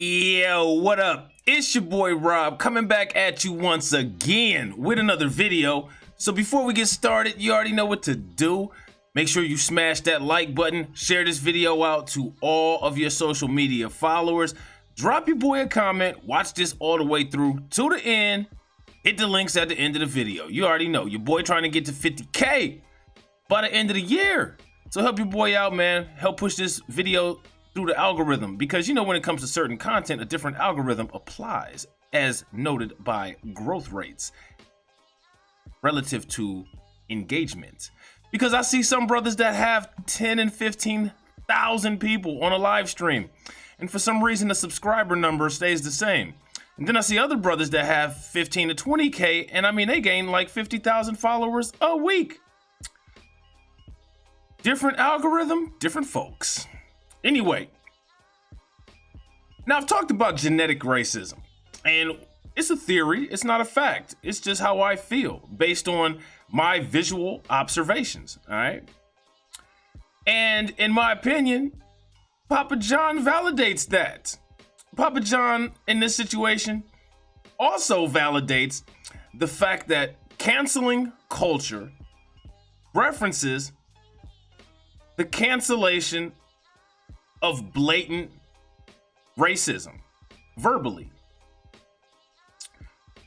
Yo, what up? It's your boy Rob coming back at you once again with another video. So before we get started, you already know what to do. Make sure you smash that like button, share this video out to all of your social media followers. Drop your boy a comment, watch this all the way through to the end. Hit the links at the end of the video. You already know, your boy trying to get to 50K by the end of the year. So help your boy out, man. Help push this video through the algorithm, because you know when it comes to certain content, a different algorithm applies, as noted by growth rates relative to engagement. Because I see some brothers that have 10 and 15,000 people on a live stream, and for some reason the subscriber number stays the same. And then I see other brothers that have 15 to 20K, and I mean they gain like 50,000 followers a week. Different algorithm, different folks. Anyway, now I've talked about genetic racism, and it's a theory, it's not a fact. It's just how I feel based on my visual observations, all right? And in my opinion, Papa John validates that. Papa John, in this situation, also validates the fact that canceling culture references the cancellation of blatant racism verbally.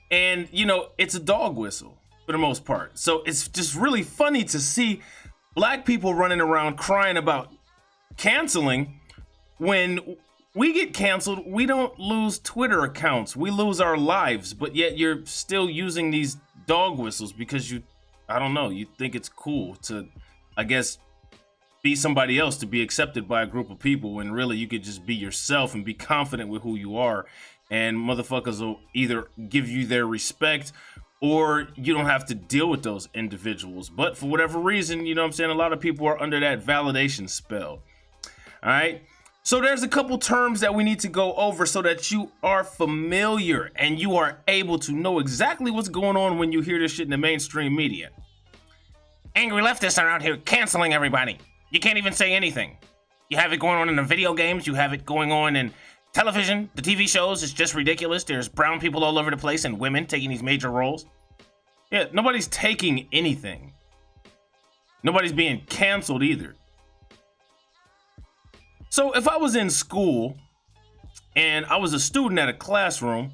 And you know, it's a dog whistle for the most part. So it's just really funny to see black people running around crying about canceling. When we get canceled, we don't lose Twitter accounts, we lose our lives, but yet you're still using these dog whistles because I don't know, you think it's cool to, I guess, be somebody else, to be accepted by a group of people, when really you could just be yourself and be confident with who you are, and motherfuckers will either give you their respect or you don't have to deal with those individuals. But for whatever reason, you know what I'm saying, a lot of people are under that validation spell. All right, so there's a couple terms that we need to go over so that you are familiar and you are able to know exactly what's going on when you hear this shit in the mainstream media. Angry leftists are out here canceling everybody. You can't even say anything. You have it going on in the video games, you have it going on in television, the TV shows. It's just ridiculous. There's brown people all over the place and women taking these major roles. Yeah, nobody's taking anything. Nobody's being canceled either. So if I was in school and I was a student at a classroom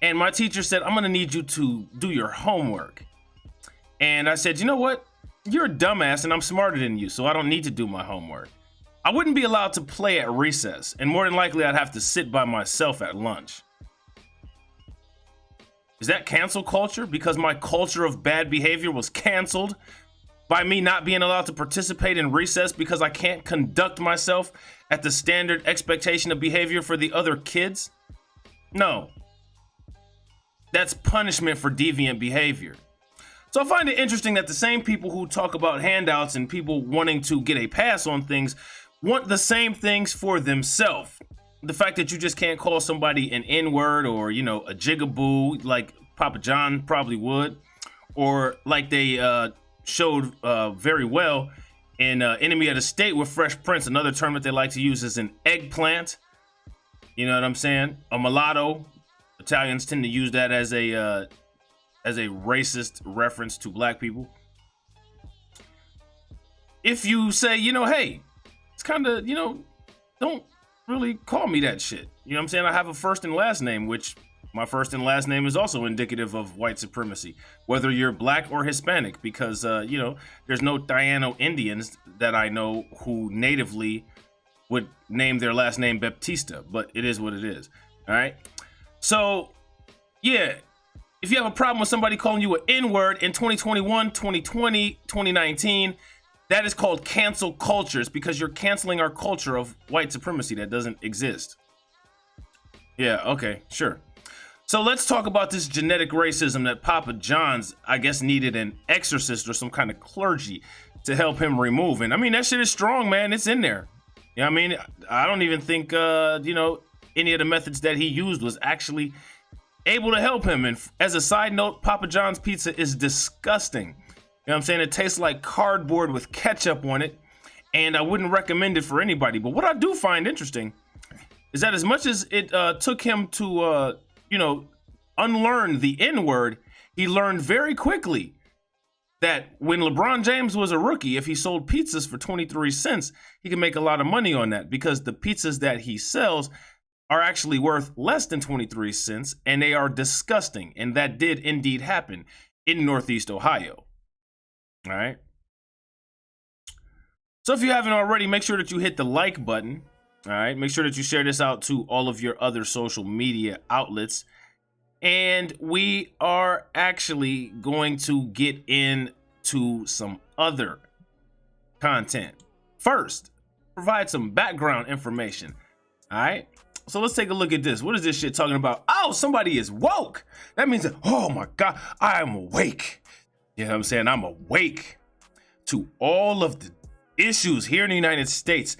and my teacher said, I'm gonna need you to do your homework. And I said, you know what? You're a dumbass and I'm smarter than you, so I don't need to do my homework. I wouldn't be allowed to play at recess, and more than likely I'd have to sit by myself at lunch. Is that cancel culture? Because my culture of bad behavior was canceled by me not being allowed to participate in recess because I can't conduct myself at the standard expectation of behavior for the other kids? No. That's punishment for deviant behavior. So I find it interesting that the same people who talk about handouts and people wanting to get a pass on things want the same things for themselves. The fact that you just can't call somebody an N-word or, you know, a jigaboo like Papa John probably would, or like they showed very well in Enemy of the State with Fresh Prince. Another term that they like to use is an eggplant. You know what I'm saying? A mulatto. Italians tend to use that as a racist reference to black people. If you say, you know, hey, it's kind of, you know, don't really call me that shit. You know what I'm saying? I have a first and last name, which my first and last name is also indicative of white supremacy, whether you're black or Hispanic, because, you know, there's no Taino Indians that I know who natively would name their last name Baptista, but it is what it is. All right. So, yeah. If you have a problem with somebody calling you an N-word in 2021, 2020, 2019, that is called cancel culture. It's because you're canceling our culture of white supremacy that doesn't exist. Yeah, okay, sure. So let's talk about this genetic racism that Papa John's, I guess, needed an exorcist or some kind of clergy to help him remove. And I mean, that shit is strong, man. It's in there. You know what I mean? I don't even think, you know, any of the methods that he used was actually able to help him. And as a side note, Papa John's pizza is disgusting. You know what I'm saying? It tastes like cardboard with ketchup on it, and I wouldn't recommend it for anybody. But what I do find interesting is that as much as it took him to, unlearn the N-word, he learned very quickly that when LeBron James was a rookie, if he sold pizzas for 23 cents, he can make a lot of money on that because the pizzas that he sells are actually worth less than 23 cents and they are disgusting. And that did indeed happen in Northeast Ohio. All right. So if you haven't already, make sure that you hit the like button. All right. Make sure that you share this out to all of your other social media outlets. And we are actually going to get into some other content. First, provide some background information. All right. So let's take a look at this. What is this shit talking about? Oh, somebody is woke. That means that, oh my God, I am awake. You know what I'm saying? I'm awake to all of the issues here in the United States.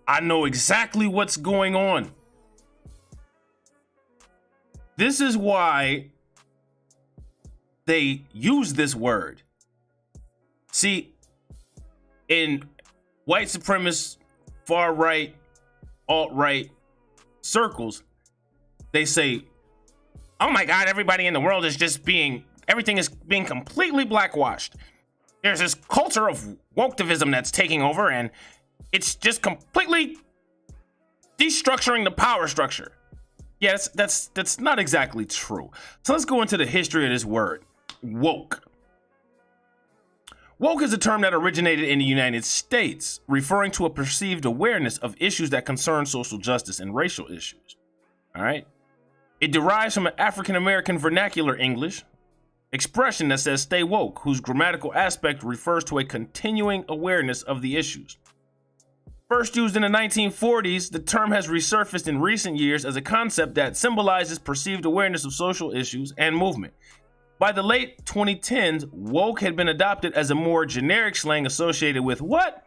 I know exactly what's going on. This is why they use this word. See, in white supremacist, far right, alt-right circles, they say, oh my God, everybody in the world is just everything is being completely blackwashed. There's this culture of woketivism that's taking over and it's just completely destructuring the power structure. Yes, that's not exactly true. So let's go into the history of this word, woke. Woke is a term that originated in the United States, referring to a perceived awareness of issues that concern social justice and racial issues. All right. It derives from an African-American vernacular English expression that says stay woke, whose grammatical aspect refers to a continuing awareness of the issues. First used in the 1940s, the term has resurfaced in recent years as a concept that symbolizes perceived awareness of social issues and movement. By the late 2010s, woke had been adopted as a more generic slang associated with what?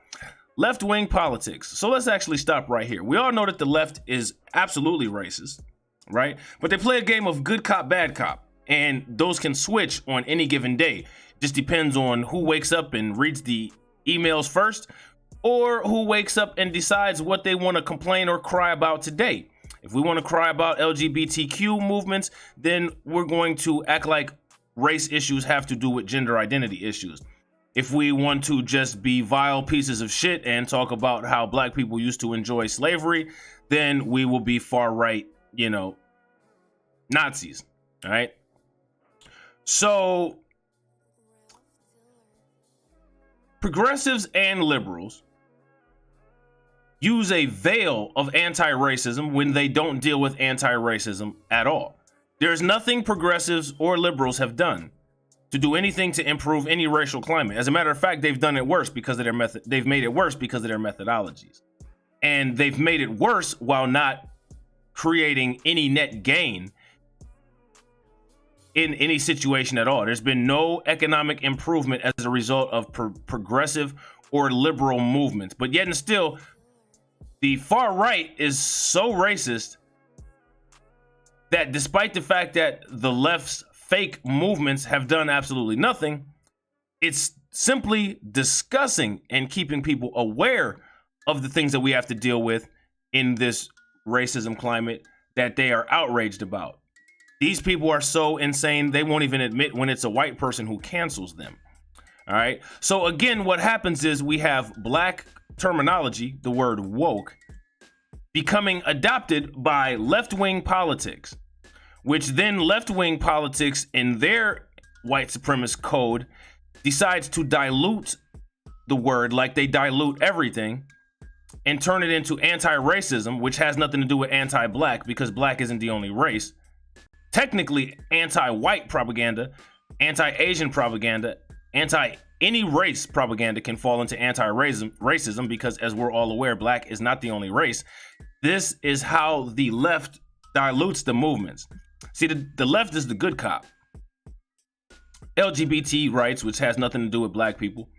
Left-wing politics. So let's actually stop right here. We all know that the left is absolutely racist, right? But they play a game of good cop, bad cop, and those can switch on any given day. Just depends on who wakes up and reads the emails first, or who wakes up and decides what they want to complain or cry about today. If we want to cry about LGBTQ movements, then we're going to act like race issues have to do with gender identity issues. If we want to just be vile pieces of shit and talk about how black people used to enjoy slavery, then we will be far right, Nazis, all right? So progressives and liberals use a veil of anti-racism when they don't deal with anti-racism at all. There's nothing progressives or liberals have done to do anything to improve any racial climate. As a matter of fact, they've done it worse because of their method. They've made it worse because of their methodologies. And they've made it worse while not creating any net gain in any situation at all. There's been no economic improvement as a result of progressive or liberal movements. But yet and still, the far right is so racist that despite the fact that the left's fake movements have done absolutely nothing, it's simply discussing and keeping people aware of the things that we have to deal with in this racism climate that they are outraged about. These people are so insane, they won't even admit when it's a white person who cancels them. All right. So again, what happens is we have black terminology, the word woke, becoming adopted by left-wing politics, which then left-wing politics in their white supremacist code decides to dilute the word like they dilute everything and turn it into anti-racism, which has nothing to do with anti-black because black isn't the only race. Technically, anti-white propaganda, anti-Asian propaganda, anti-any race propaganda can fall into anti-racism because, as we're all aware, black is not the only race. This is how the left dilutes the movements. See, the left is the good cop. LGBT rights, which has nothing to do with black people.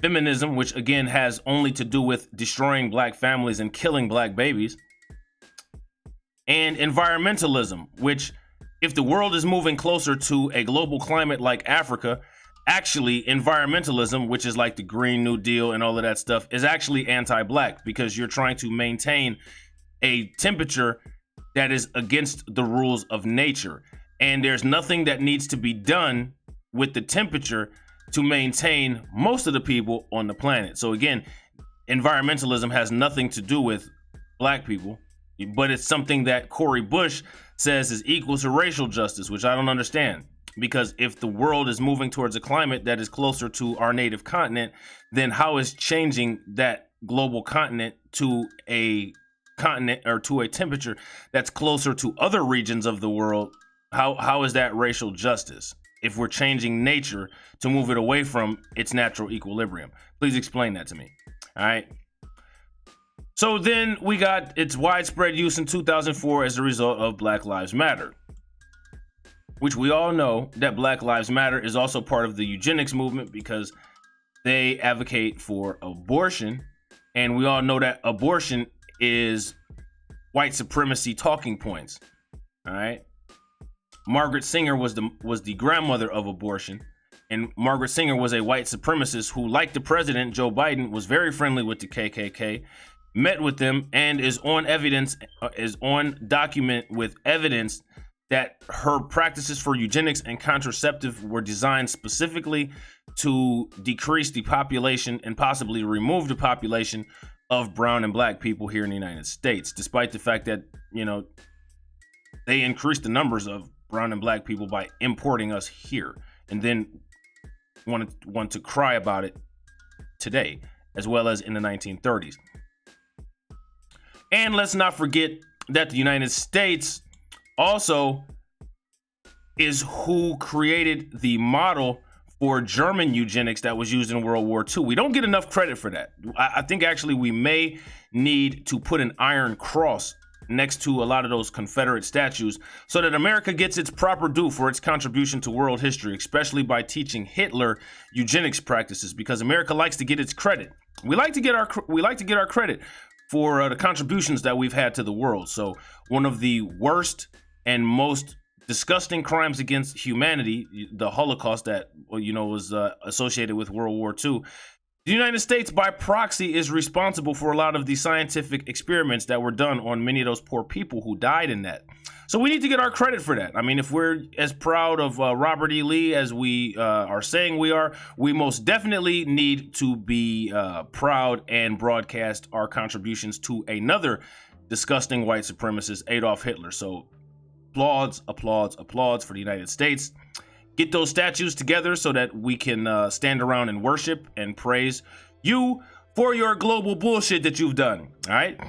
Feminism, which again has only to do with destroying black families and killing black babies. And environmentalism, which, if the world is moving closer to a global climate like Africa, actually environmentalism, which is like the Green New Deal and all of that stuff, is actually anti-black because you're trying to maintain a temperature that is against the rules of nature. And there's nothing that needs to be done with the temperature to maintain most of the people on the planet. So again, environmentalism has nothing to do with black people, but it's something that Cori Bush says is equal to racial justice, which I don't understand. Because if the world is moving towards a climate that is closer to our native continent, then how is changing that global continent to a continent or to a temperature that's closer to other regions of the world? How is that racial justice if we're changing nature to move it away from its natural equilibrium? Please explain that to me. All right. So then we got its widespread use in 2004 as a result of Black Lives Matter, which we all know that Black Lives Matter is also part of the eugenics movement because they advocate for abortion. And we all know that abortion is white supremacy talking points. All right. Margaret Sanger was the grandmother of abortion. And Margaret Sanger was a white supremacist who, like the president, Joe Biden, was very friendly with the KKK, met with them, and is on document with evidence that her practices for eugenics and contraceptive were designed specifically to decrease the population and possibly remove the population of brown and black people here in the United States, despite the fact that, they increased the numbers of brown and black people by importing us here, and then want to cry about it today, as well as in the 1930s. And let's not forget that the United States also is who created the model for German eugenics that was used in World War II. We don't get enough credit for that. I think actually we may need to put an iron cross next to a lot of those Confederate statues so that America gets its proper due for its contribution to world history, especially by teaching Hitler eugenics practices, because America likes to get its credit. We like to get our credit for the contributions that we've had to the world. So one of the worst and most disgusting crimes against humanity, the Holocaust that was associated with World War II, the United States, by proxy, is responsible for a lot of the scientific experiments that were done on many of those poor people who died in that. So we need to get our credit for that. I mean, if we're as proud of Robert E. Lee as we are saying we are, we most definitely need to be proud and broadcast our contributions to another disgusting white supremacist, Adolf Hitler. So applause for the United States. Get those statues together so that we can stand around and worship and praise you for your global bullshit that you've done. All right.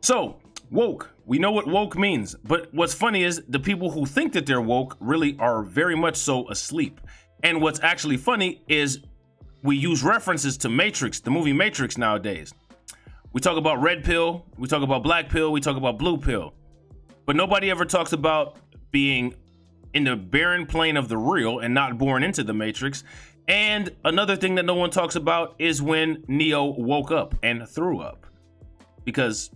So woke, we know what woke means, but what's funny is the people who think that they're woke really are very much so asleep. And what's actually funny is we use references to Matrix, the movie Matrix nowadays. We talk about red pill, we talk about black pill, we talk about blue pill, but nobody ever talks about being in the barren plane of the real and not born into the Matrix. And another thing that no one talks about is when Neo woke up and threw up, because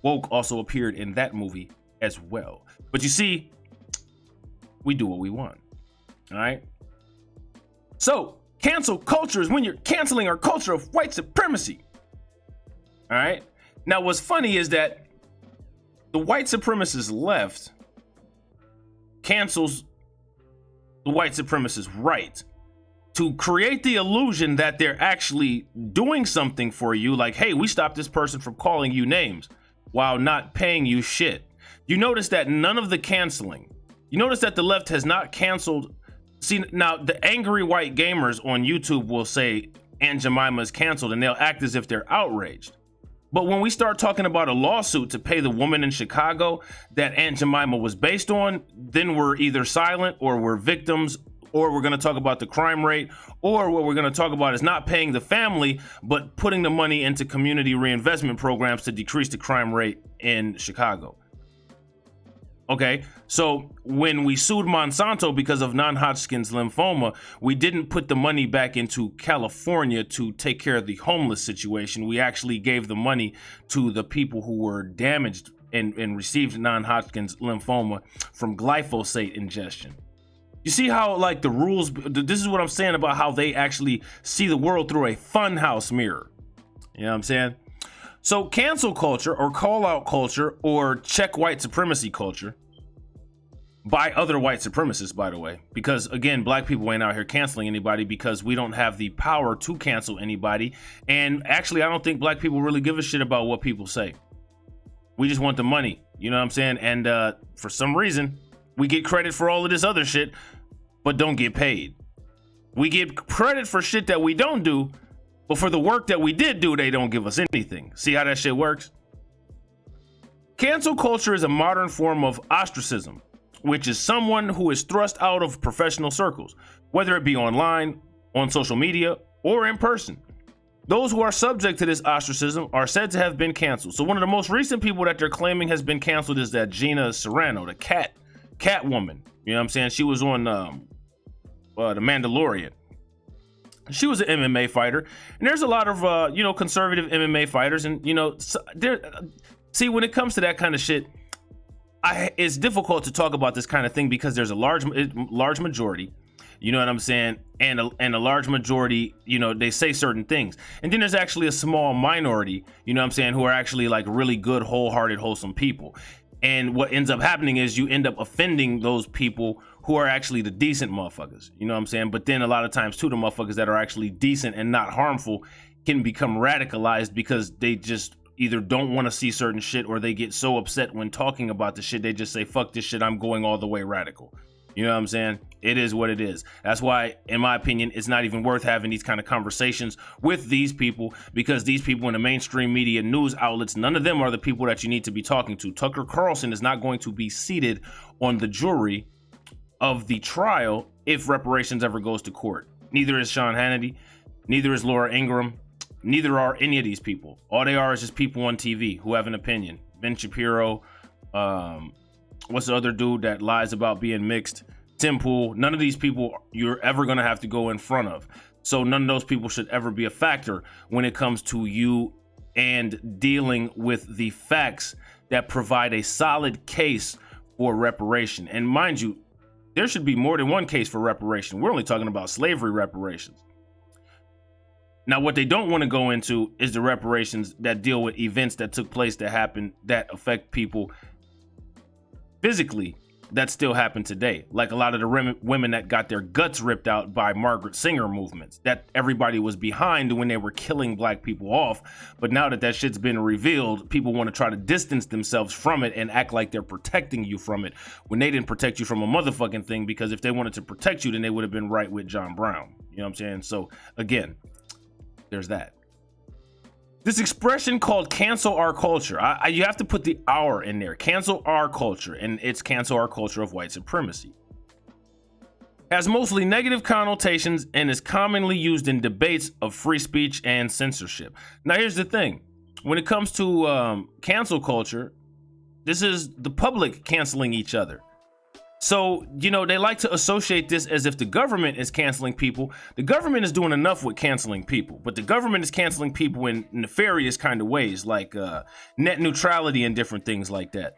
woke also appeared in that movie as well. But you see, we do what we want. All right. So cancel culture is when you're canceling our culture of white supremacy. All right. Now, what's funny is that the white supremacist left cancels the white supremacist right to create the illusion that they're actually doing something for you, like, hey, we stopped this person from calling you names while not paying you shit. You notice that none of the canceling, you notice that the left has not canceled. See, now the angry white gamers on YouTube will say Aunt Jemima is canceled and they'll act as if they're outraged. But when we start talking about a lawsuit to pay the woman in Chicago that Aunt Jemima was based on, then we're either silent or we're victims, or we're going to talk about the crime rate, or what we're going to talk about is not paying the family, but putting the money into community reinvestment programs to decrease the crime rate in Chicago. Okay, so when we sued Monsanto because of non-Hodgkin's lymphoma, we didn't put the money back into California to take care of the homeless situation. We actually gave the money to the people who were damaged and received non-Hodgkin's lymphoma from glyphosate ingestion. You see how, like, the rules, this is what I'm saying about how they actually see the world through a funhouse mirror. You know what I'm saying? So cancel culture or call out culture or check white supremacy culture by other white supremacists, by the way, because again, black people ain't out here canceling anybody because we don't have the power to cancel anybody. And actually, I don't think black people really give a shit about what people say. We just want the money, you know what I'm saying? And for some reason, we get credit for all of this other shit, but don't get paid. We get credit for shit that we don't do, but for the work that we did do, they don't give us anything. See how that shit works? Cancel culture is a modern form of ostracism, which is someone who is thrust out of professional circles, whether it be online, on social media, or in person. Those who are subject to this ostracism are said to have been canceled. So one of the most recent people that they're claiming has been canceled is that Gina Carano, the Catwoman. You know what I'm saying? She was on The Mandalorian. She was an MMA fighter, and there's a lot of conservative MMA fighters, and see, when it comes to that kind of shit, it's difficult to talk about this kind of thing because there's a large majority, you know what I'm saying, and a large majority, they say certain things, and then there's actually a small minority, you know what I'm saying, who are actually like really good, wholehearted, wholesome people. And what ends up happening is you end up offending those people who are actually the decent motherfuckers, you know what I'm saying? But then a lot of times too, the motherfuckers that are actually decent and not harmful can become radicalized because they just either don't want to see certain shit, or they get so upset when talking about the shit, they just say, fuck this shit, I'm going all the way radical. You know what I'm saying? It is what it is. That's why, in my opinion, it's not even worth having these kind of conversations with these people, because these people in the mainstream media news outlets, none of them are the people that you need to be talking to. Tucker Carlson is not going to be seated on the jury of the trial if reparations ever goes to court. Neither is Sean Hannity. Neither is Laura Ingraham. Neither are any of these people. All they are is just people on TV who have an opinion. Ben Shapiro, what's the other dude that lies about being mixed? Tim Pool. None of these people you're ever going to have to go in front of. So none of those people should ever be a factor when it comes to you and dealing with the facts that provide a solid case for reparation. And mind you, there should be more than one case for reparation. We're only talking about slavery reparations. Now, what they don't want to go into is the reparations that deal with events that took place, that happened, that affect people physically, that still happen today. Like a lot of the women that got their guts ripped out by Margaret Sanger movements that everybody was behind when they were killing black people off. But now that shit's been revealed, people want to try to distance themselves from it and act like they're protecting you from it when they didn't protect you from a motherfucking thing, because if they wanted to protect you, then they would have been right with John Brown. You know what I'm saying? So again, there's that. This expression called cancel our culture, you have to put the "our" in there. Cancel our culture, and it's cancel our culture of white supremacy. Has mostly negative connotations and is commonly used in debates of free speech and censorship. Now, here's the thing. When it comes to cancel culture, this is the public canceling each other. So, they like to associate this as if the government is canceling people. The government is doing enough with canceling people, but the government is canceling people in nefarious kind of ways, like net neutrality and different things like that.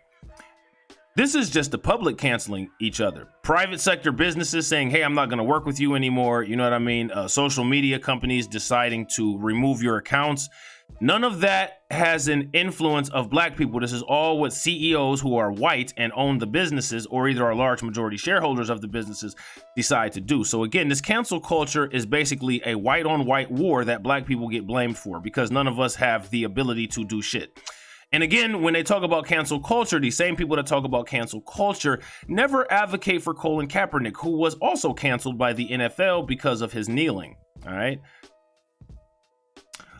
This is just the public canceling each other. Private sector businesses saying, hey, I'm not going to work with you anymore. You know what I mean? Social media companies deciding to remove your accounts. None of that has an influence of black people. This is all what CEOs who are white and own the businesses, or either are large majority shareholders of the businesses, decide to do. So again, this cancel culture is basically a white on white war that black people get blamed for, because none of us have the ability to do shit. And again, when they talk about cancel culture, these same people that talk about cancel culture never advocate for Colin Kaepernick, who was also canceled by the NFL because of his kneeling. All right.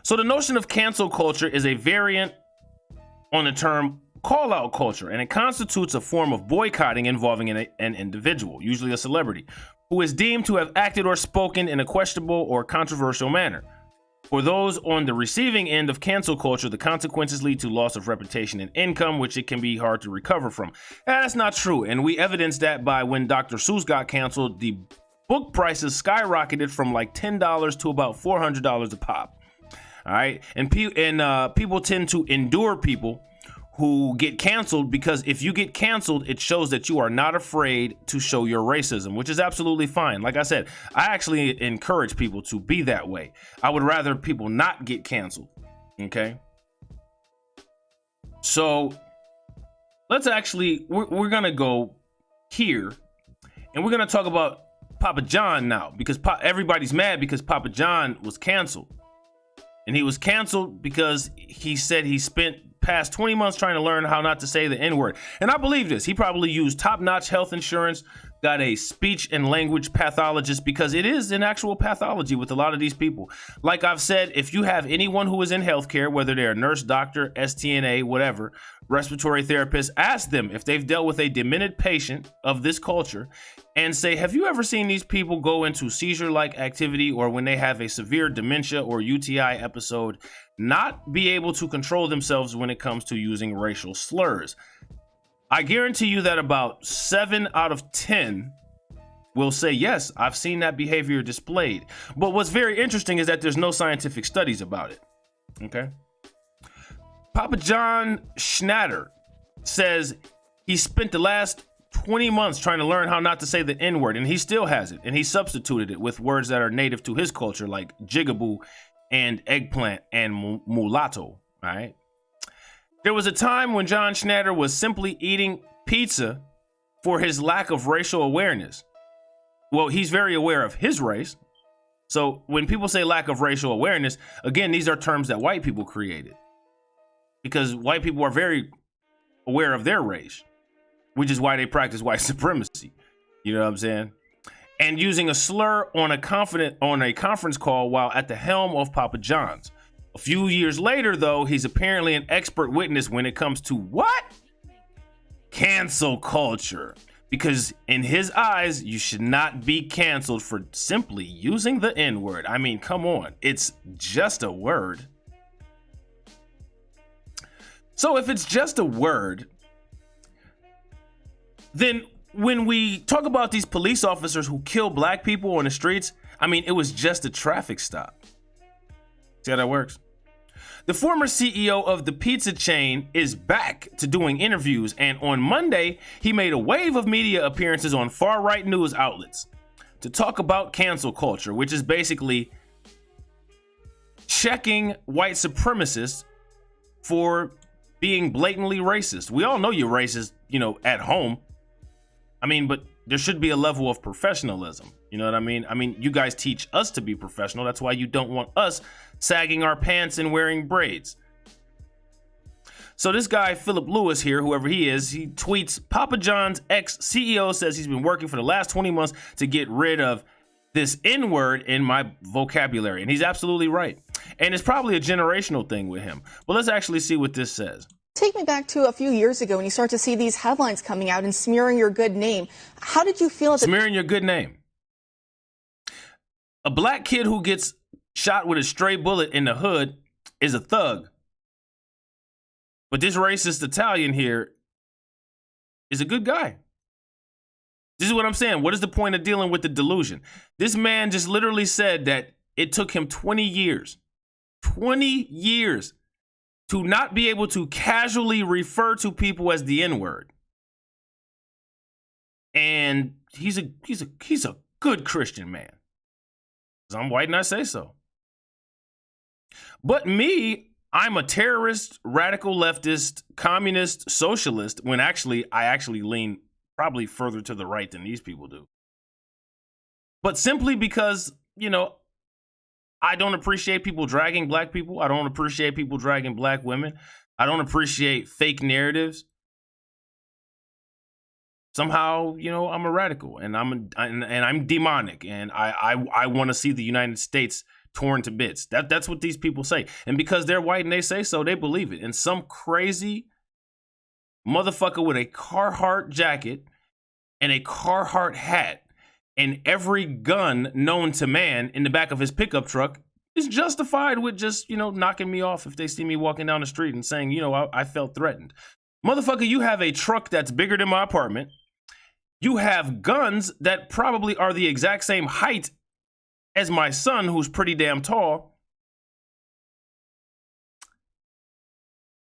So the notion of cancel culture is a variant on the term call out culture, and it constitutes a form of boycotting involving an individual, usually a celebrity, who is deemed to have acted or spoken in a questionable or controversial manner. For those on the receiving end of cancel culture, the consequences lead to loss of reputation and income, which it can be hard to recover from. That's not true, and we evidenced that by when Dr. Seuss got canceled, the book prices skyrocketed from like $10 to about $400 a pop. All right, and people tend to endure people who get canceled, because if you get canceled, it shows that you are not afraid to show your racism, which is absolutely fine. Like I said, I actually encourage people to be that way. I would rather people not get canceled. Okay. So let's actually, we're going to go here and we're going to talk about Papa John now, because everybody's mad because Papa John was canceled. And he was canceled because he said he spent past 20 months trying to learn how not to say the N-word. And I believe this. He probably used top-notch health insurance, got a speech and language pathologist, because it is an actual pathology with a lot of these people. Like I've said, if you have anyone who is in healthcare, whether they're a nurse, doctor, STNA, whatever, respiratory therapist, ask them if they've dealt with a demented patient of this culture and say, have you ever seen these people go into seizure-like activity, or when they have a severe dementia or UTI episode, not be able to control themselves when it comes to using racial slurs? I guarantee you that about 7 out of 10 will say, yes, I've seen that behavior displayed. But what's very interesting is that there's no scientific studies about it. Okay. Papa John Schnatter says he spent the last 20 months trying to learn how not to say the N-word, and he still has it. And he substituted it with words that are native to his culture, like jigaboo and eggplant and mulatto. All right. There was a time when John Schnatter was simply eating pizza for his lack of racial awareness. Well, he's very aware of his race. So when people say lack of racial awareness, again, these are terms that white people created, because white people are very aware of their race, which is why they practice white supremacy. You know what I'm saying? And using a slur on a conference call while at the helm of Papa John's. A few years later, though, he's apparently an expert witness when it comes to what? Cancel culture. Because in his eyes, you should not be canceled for simply using the N-word. I mean, come on. It's just a word. So if it's just a word, then when we talk about these police officers who kill black people on the streets, I mean, it was just a traffic stop. See how that works? The former CEO of the pizza chain is back to doing interviews, and on Monday, he made a wave of media appearances on far-right news outlets to talk about cancel culture, which is basically checking white supremacists for being blatantly racist. We all know you're racist, at home. I mean, but there should be a level of professionalism. You know what I mean? I mean, you guys teach us to be professional. That's why you don't want us sagging our pants and wearing braids. So this guy, Philip Lewis here, whoever he is, he tweets, Papa John's ex-CEO says he's been working for the last 20 months to get rid of this N-word in my vocabulary. And he's absolutely right. And it's probably a generational thing with him. But let's actually see what this says. Take me back to a few years ago when you start to see these headlines coming out and smearing your good name. How did you feel? Smearing your good name. A black kid who gets shot with a stray bullet in the hood is a thug. But this racist Italian here is a good guy. This is what I'm saying. What is the point of dealing with the delusion? This man just literally said that it took him 20 years to not be able to casually refer to people as the N-word. And he's a good Christian man. 'Cause I'm white and I say so. But me, I'm a terrorist, radical leftist, communist, socialist, when I actually lean probably further to the right than these people do. But simply because, I don't appreciate people dragging black people. I don't appreciate people dragging black women. I don't appreciate fake narratives. Somehow, I'm a radical and I'm demonic, and I want to see the United States torn to bits. That's what these people say. And because they're white and they say so, they believe it. And some crazy motherfucker with a Carhartt jacket and a Carhartt hat and every gun known to man in the back of his pickup truck is justified with just, knocking me off if they see me walking down the street and saying, I felt threatened. Motherfucker, you have a truck that's bigger than my apartment. You have guns that probably are the exact same height as my son, who's pretty damn tall.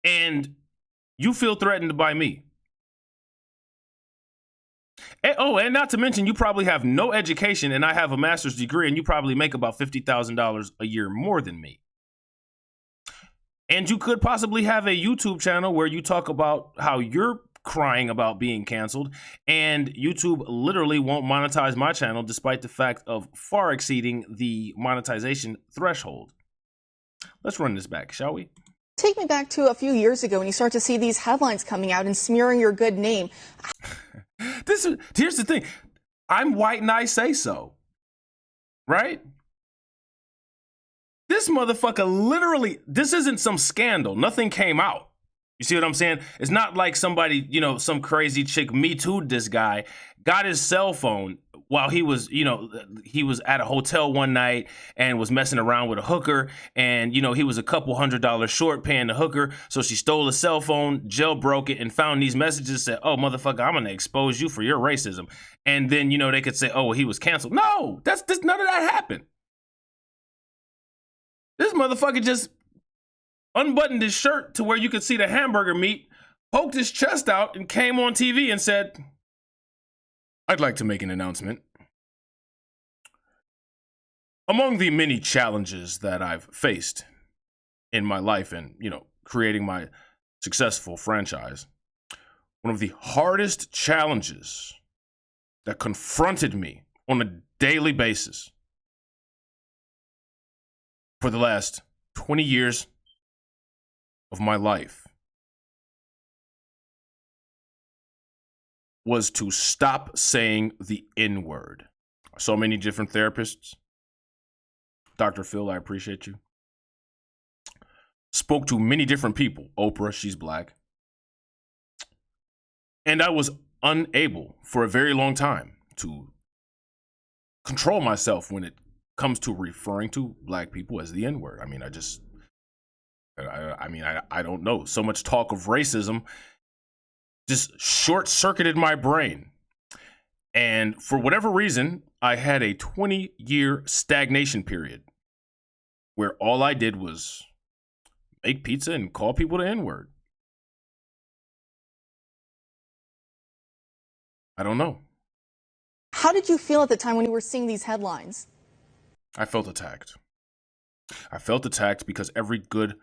And you feel threatened by me. And not to mention, you probably have no education and I have a master's degree, and you probably make about $50,000 a year more than me. And you could possibly have a YouTube channel where you talk about how you're crying about being canceled, and YouTube literally won't monetize my channel despite the fact of far exceeding the monetization threshold. Let's run this back, shall we? Take me back to a few years ago when you start to see these headlines coming out and smearing your good name. Here's the thing. I'm white and I say so. Right? This motherfucker literally, this isn't some scandal. Nothing came out. You see what I'm saying? It's not like somebody, you know, some crazy chick Me Too'd this guy, got his cell phone while he was, you know, he was at a hotel one night and was messing around with a hooker. And, you know, he was a couple $100s short paying the hooker. So she stole his cell phone, jailbroke it, and found these messages, said, oh, motherfucker, I'm going to expose you for your racism. And then, you know, they could say, oh, well, he was canceled. No, that's none of that happened. This motherfucker just unbuttoned his shirt to where you could see the hamburger meat, poked his chest out, and came on TV and said, I'd like to make an announcement. Among the many challenges that I've faced in my life and, you know, creating my successful franchise, one of the hardest challenges that confronted me on a daily basis for the last 20 years of my life was to stop saying the N-word. So many different therapists. Dr. Phil, I appreciate you. Spoke to many different people. Oprah, she's black. And I was unable for a very long time to control myself when it comes to referring to black people as the N-word. I mean, I don't know. So much talk of racism just short-circuited my brain. And for whatever reason, I had a 20-year stagnation period where all I did was make pizza and call people the N-word. I don't know. How did you feel at the time when you were seeing these headlines? I felt attacked. I felt attacked because every good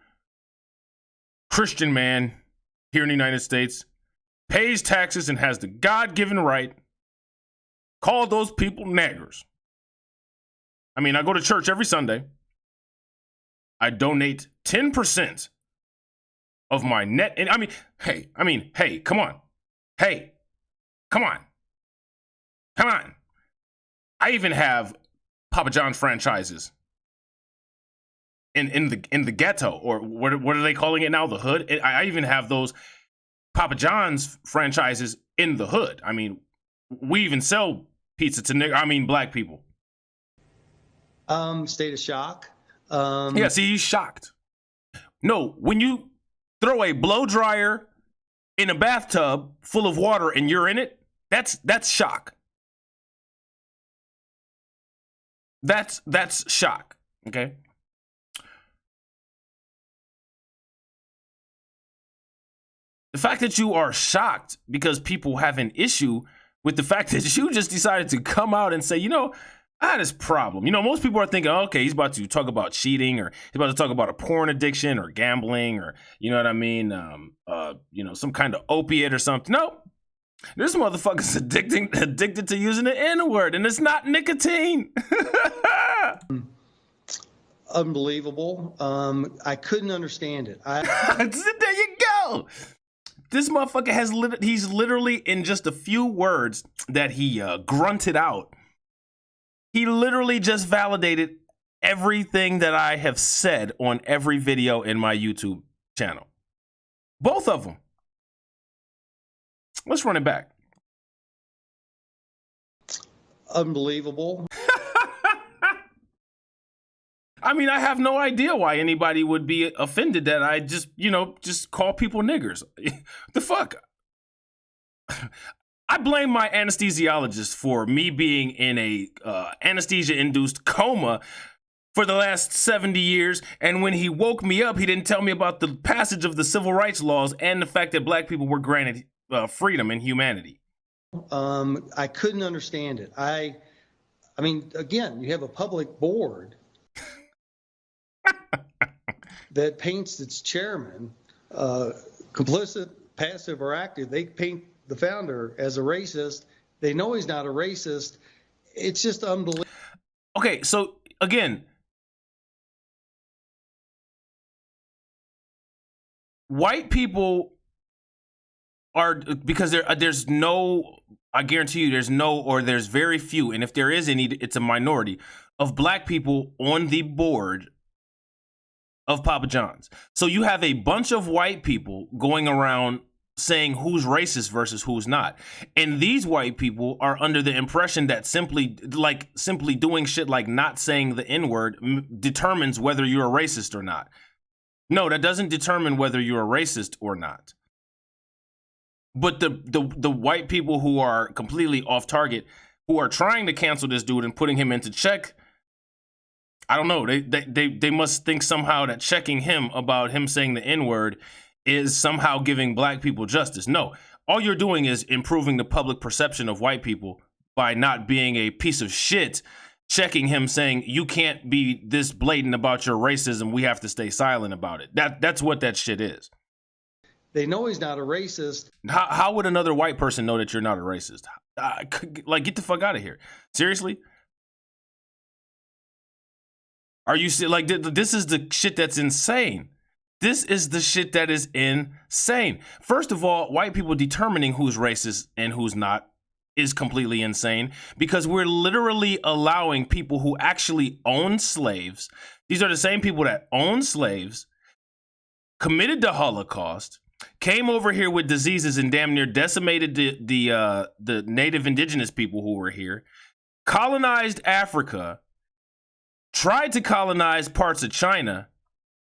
Christian man here in the United States pays taxes and has the God-given right to call those people niggers. I mean, I go to church every Sunday. I donate 10% of my net. And hey, come on. Hey, come on. Come on. I even have Papa John's franchises in the ghetto, or what are they calling it now? The hood. I even have those Papa John's franchises in the hood. I mean, we even sell pizza to black people. State of shock. Yeah, see, he's shocked. No, when you throw a blow dryer in a bathtub full of water and you're in it, that's shock. That's shock. Okay. The fact that you are shocked because people have an issue with the fact that you just decided to come out and say, you know, I had this problem. You know, most people are thinking, okay, he's about to talk about cheating, or he's about to talk about a porn addiction or gambling, or, you know what I mean? You know, some kind of opiate or something. No, this motherfucker's addicted to using the N-word, and it's not nicotine. Unbelievable. I couldn't understand it. There you go. This motherfucker he's literally, in just a few words that he grunted out, he literally just validated everything that I have said on every video in my YouTube channel. Both of them. Let's run it back. Unbelievable. I mean, I have no idea why anybody would be offended that I just call people niggers. The fuck? I blame my anesthesiologist for me being in a anesthesia-induced coma for the last 70 years. And when he woke me up, he didn't tell me about the passage of the civil rights laws and the fact that black people were granted freedom and humanity. I couldn't understand it. I mean, again, you have a public board that paints its chairman complicit, passive, or active. They paint the founder as a racist. They know he's not a racist. It's just unbelievable. Okay, so again, white people are, because there's no, I guarantee you there's no, or there's very few, and if there is any, it's a minority of black people on the board of Papa John's. So you have a bunch of white people going around saying who's racist versus who's not. And these white people are under the impression that simply doing shit like not saying the N-word determines whether you're a racist or not. No, that doesn't determine whether you're a racist or not. But the white people who are completely off target, who are trying to cancel this dude and putting him into check, I don't know. They must think somehow that checking him about him saying the N-word is somehow giving black people justice. No, all you're doing is improving the public perception of white people by not being a piece of shit, checking him saying you can't be this blatant about your racism. We have to stay silent about it. That's what that shit is. They know he's not a racist. How would another white person know that you're not a racist? Like, get the fuck out of here. Seriously? Are you like, this is the shit that's insane. This is the shit that is insane. First of all, white people determining who's racist and who's not is completely insane, because we're literally allowing people who actually own slaves. These are the same people that own slaves, committed the Holocaust, came over here with diseases and damn near decimated the native indigenous people who were here, colonized Africa, tried to colonize parts of China,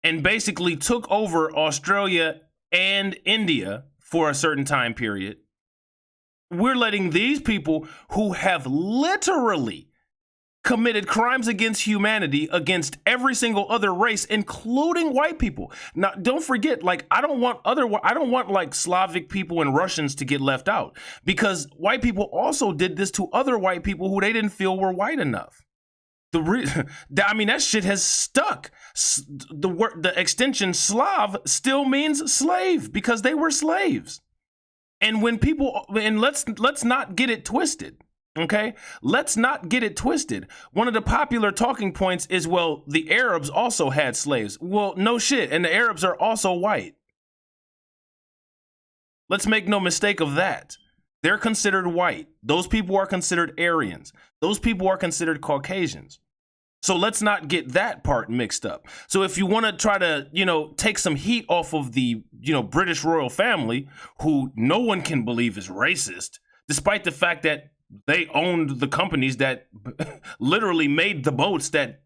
and basically took over Australia and India for a certain time period. We're letting these people who have literally committed crimes against humanity, against every single other race, including white people. Now, don't forget, like, I don't want like Slavic people and Russians to get left out, because white people also did this to other white people who they didn't feel were white enough. I mean, that shit has stuck. The extension Slav still means slave, because they were slaves. And when people, and let's not get it twisted, okay? Let's not get it twisted. One of the popular talking points is, well, the Arabs also had slaves. Well, no shit, and the Arabs are also white. Let's make no mistake of that. They're considered white. Those people are considered Aryans. Those people are considered Caucasians. So let's not get that part mixed up. So if you want to try to, take some heat off of the, British royal family, who no one can believe is racist, despite the fact that they owned the companies that literally made the boats that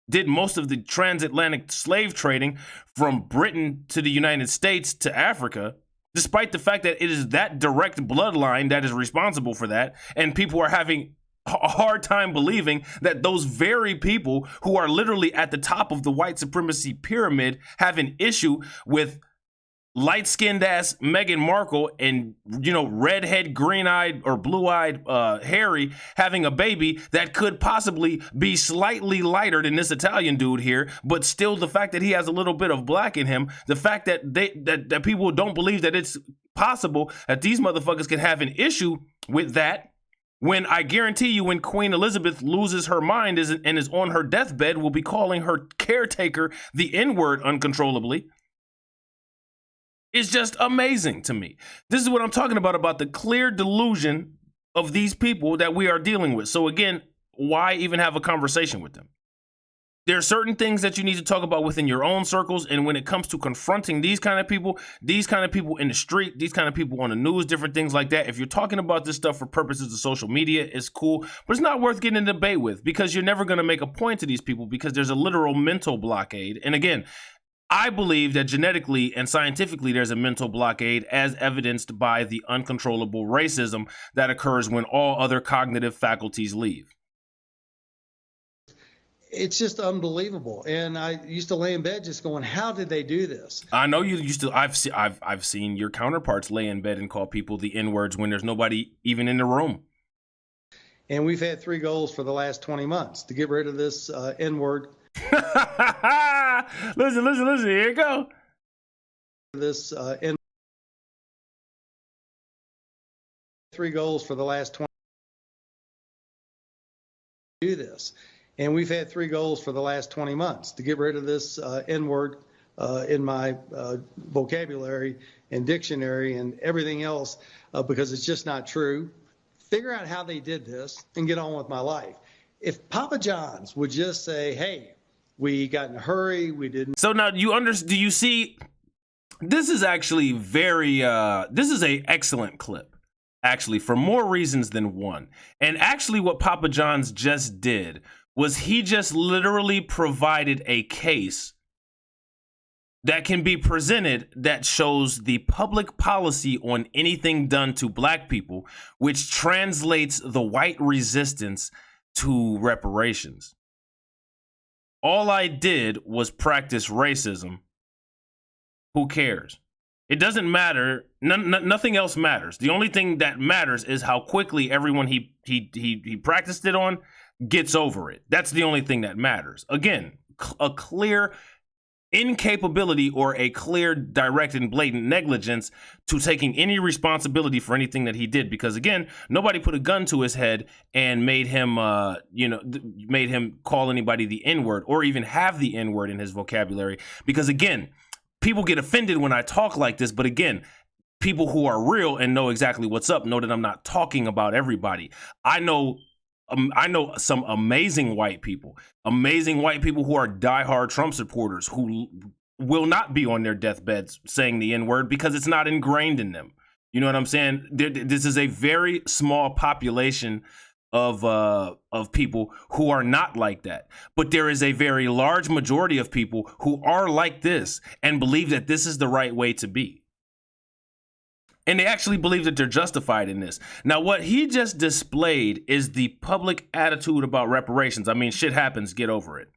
did most of the transatlantic slave trading from Britain to the United States to Africa, despite the fact that it is that direct bloodline that is responsible for that, and people are having a hard time believing that those very people who are literally at the top of the white supremacy pyramid have an issue with light-skinned ass Meghan Markle and, redhead, green-eyed or blue-eyed Harry having a baby that could possibly be slightly lighter than this Italian dude here, but still the fact that he has a little bit of black in him, the fact that that people don't believe that it's possible that these motherfuckers can have an issue with that, when I guarantee you, when Queen Elizabeth loses her mind and is on her deathbed, will be calling her caretaker the N-word uncontrollably. It's just amazing to me. This is what I'm talking about the clear delusion of these people that we are dealing with. So again, why even have a conversation with them? There are certain things that you need to talk about within your own circles. And when it comes to confronting these kind of people in the street, these kind of people on the news, different things like that, if you're talking about this stuff for purposes of social media, it's cool, but it's not worth getting in a debate with, because you're never going to make a point to these people, because there's a literal mental blockade. And again, I believe that genetically and scientifically there's a mental blockade, as evidenced by the uncontrollable racism that occurs when all other cognitive faculties leave. It's just unbelievable. And I used to lay in bed just going, how did they do this? I know you used to. I've seen your counterparts lay in bed and call people the N-words when there's nobody even in the room. And we've had 3 goals for the last 20 months to get rid of this N-word. Listen. Here you go. This in 3 goals for the last 20. Do this, and we've had 3 goals for the last 20 months to get rid of this N-word in my vocabulary and dictionary and everything else because it's just not true. Figure out how they did this and get on with my life. If Papa John's would just say, hey, we got in a hurry, we didn't. So now do you see, this is actually this is a excellent clip, actually, for more reasons than one. And actually what Papa John's just did was he just literally provided a case that can be presented that shows the public policy on anything done to black people, which translates the white resistance to reparations. All I did was practice racism. Who cares? It doesn't matter. Nothing else matters. The only thing that matters is how quickly everyone he practiced it on gets over it. That's the only thing that matters. Again, a clear incapability or a clear, direct, and blatant negligence to taking any responsibility for anything that he did. Because again, nobody put a gun to his head and made him, made him call anybody the N-word or even have the N-word in his vocabulary. Because again, people get offended when I talk like this, but again, people who are real and know exactly what's up know that I'm not talking about everybody. I know some amazing white people who are diehard Trump supporters who will not be on their deathbeds saying the N-word because it's not ingrained in them. You know what I'm saying? This is a very small population of people who are not like that. But there is a very large majority of people who are like this and believe that this is the right way to be. And they actually believe that they're justified in this. Now, what he just displayed is the public attitude about reparations. I mean, shit happens, get over it.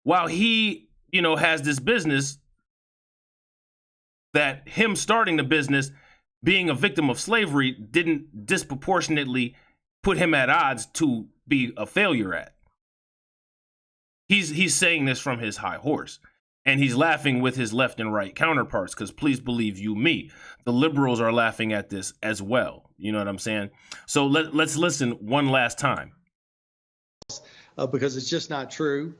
While he, has this business, that him starting the business, being a victim of slavery, didn't disproportionately put him at odds to be a failure at. He's saying this from his high horse. And he's laughing with his left and right counterparts because please believe you me, the liberals are laughing at this as well. You know what I'm saying? So let's listen one last time. Because it's just not true.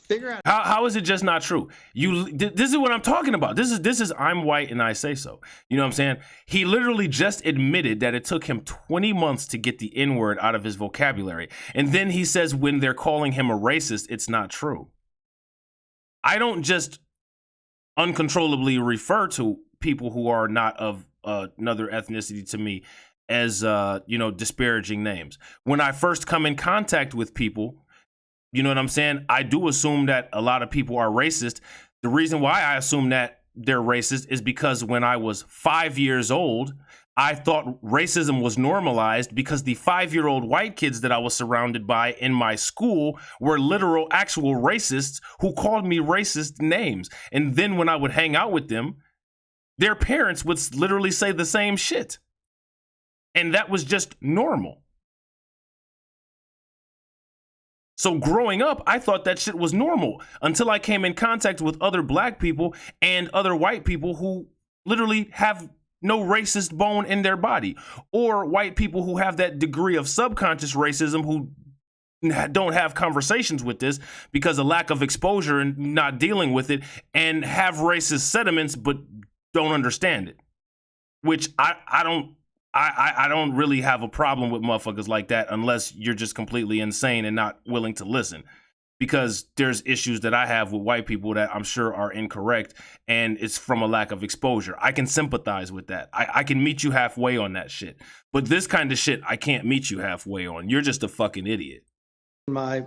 Figure out how is it just not true? This is what I'm talking about. This is I'm white and I say so. You know what I'm saying? He literally just admitted that it took him 20 months to get the N-word out of his vocabulary. And then he says when they're calling him a racist, it's not true. I don't just uncontrollably refer to people who are not of another ethnicity to me as, disparaging names. When I first come in contact with people, you know what I'm saying? I do assume that a lot of people are racist. The reason why I assume that they're racist is because when I was 5 years old, I thought racism was normalized because the 5-year-old white kids that I was surrounded by in my school were literal, actual racists who called me racist names. And then when I would hang out with them, their parents would literally say the same shit. And that was just normal. So growing up, I thought that shit was normal until I came in contact with other black people and other white people who literally have no racist bone in their body, or white people who have that degree of subconscious racism who don't have conversations with this because of lack of exposure and not dealing with it, and have racist sentiments but don't understand it. Which I don't really have a problem with motherfuckers like that unless you're just completely insane and not willing to listen. Because there's issues that I have with white people that I'm sure are incorrect, and it's from a lack of exposure. I can sympathize with that. I can meet you halfway on that shit. But this kind of shit, I can't meet you halfway on. You're just a fucking idiot. My